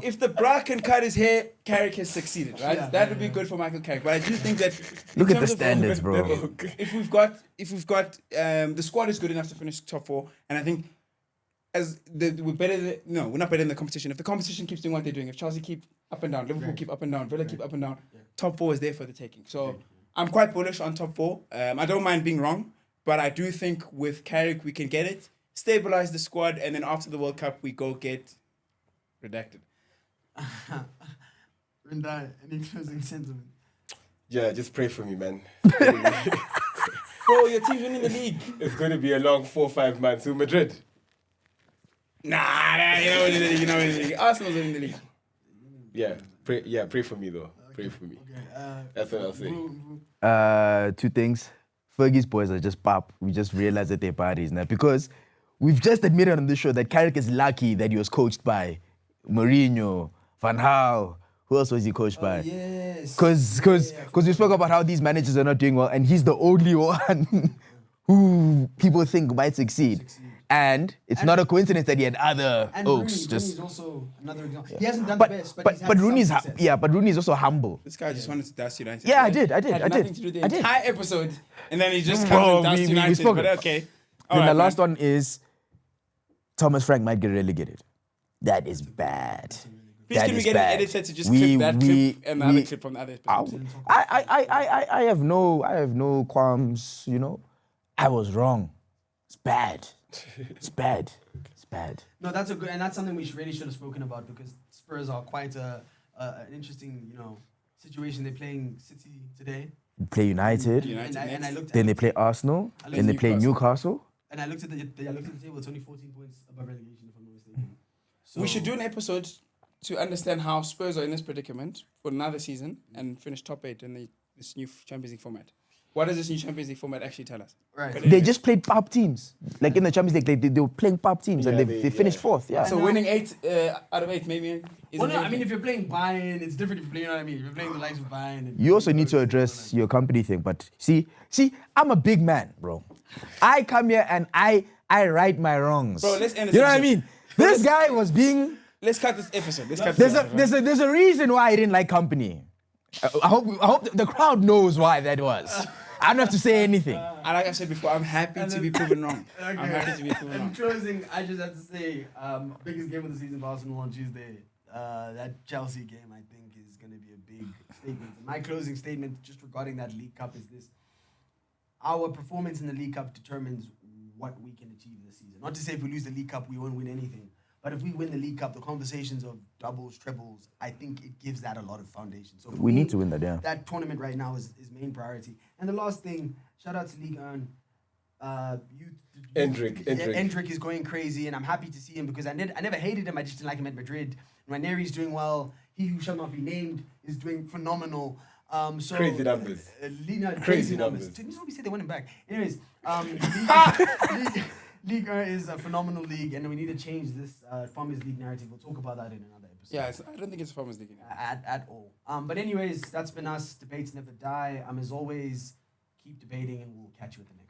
If the bra can cut his hair, Carrick has succeeded, right? That would be good for Michael Carrick. But I do think that... Look at the standards, bro. If we've got the squad is good enough to finish top 4, and I think we're better than... No, we're not better than the competition. If the competition keeps doing what they're doing, if Chelsea keep up and down, Liverpool keep up and down, Villa keep up and down, top 4 is there for the taking. So I'm quite bullish on top 4. I don't mind being wrong, but I do think with Carrick we can get it. Stabilize the squad, and then after the World Cup, we go get redacted. Rindai, any closing sentiment? Yeah, just pray for me, man. Bro, your team's winning the league. It's going to be a long 4 or 5 months to Madrid. Nah, you're not winning the league. You're not winning the league. Arsenal's winning the league. Pray for me though. Pray for me. Okay, that's what I'll say. 2 things. Fergie's boys are just pop. We just realized that they're parties now because we've just admitted on this show that Carrick is lucky that he was coached by Mourinho, Van Gaal. Who else was he coached by? Yes. Because we spoke about how these managers are not doing well, and he's the only one who people think might succeed. And it's not a coincidence that he had other oaks. Rooney's also another example. He hasn't done the best, but he's had but Rooney's some success. but Rooney's also humble. This guy just wanted to dust United. Yeah, I did. Had nothing to do with the entire episode, and then he just comes and dusts United. spoke But it. okay. Then the last one is Thomas Frank might get relegated. That is bad. Please, can we get an editor to just clip that clip and the other clip from the other episode? I have no qualms. I was wrong. It's bad. It's bad. It's bad. No, that's that's something we really should have spoken about because Spurs are quite an interesting, situation. They're playing City today. They play United. And I looked. Then they play Arsenal. Then they play Newcastle. And I looked at the table. It's only 14 points above relegation, if I'm not mistaken. So We should do an episode to understand how Spurs are in this predicament for another season and finish top 8 in this new Champions League format. What does this new Champions League format actually tell us? Right. They just played pop teams. Like in the Champions League, they were playing pop teams and they finished 4th. Yeah. So winning 8 out of 8 maybe. Well, no, I mean, if you're playing Bayern, it's different. If you're playing, if you're playing the likes of Bayern. You also need to address your company thing. But see, I'm a big man, bro. I come here and I right my wrongs. Bro, let's end this. You know what I mean? This guy was being. Let's cut this episode. There's a reason why I didn't like company. I hope the crowd knows why that was. I don't have to say anything. And like I said before, I'm happy to be proven wrong. Okay. I'm happy to be proven In wrong. closing, I just have to say, biggest game of the season for Arsenal on Tuesday. That Chelsea game, I think, is going to be a big statement. My closing statement just regarding that League Cup is this. Our performance in the League Cup determines what we can achieve this season. Not to say if we lose the League Cup, we won't win anything. But if we win the League Cup, the conversations of doubles, trebles, I think it gives that a lot of foundation. So We need to win that, yeah. That tournament right now is main priority. And the last thing, shout out to Ligue 1. Endrick is going crazy, and I'm happy to see him because I never hated him. I just didn't like him at Madrid. Ranieri's doing well. He who shall not be named is doing phenomenal. So Crazy numbers. Crazy numbers. Didn't you say they went back? Anyways, League is a phenomenal league, and we need to change this Farmers League narrative. We'll talk about that in another episode. Yeah, I don't think it's a Farmers League anymore. At all. But anyways, that's been us. Debates never die. As always, keep debating, and we'll catch you at the next.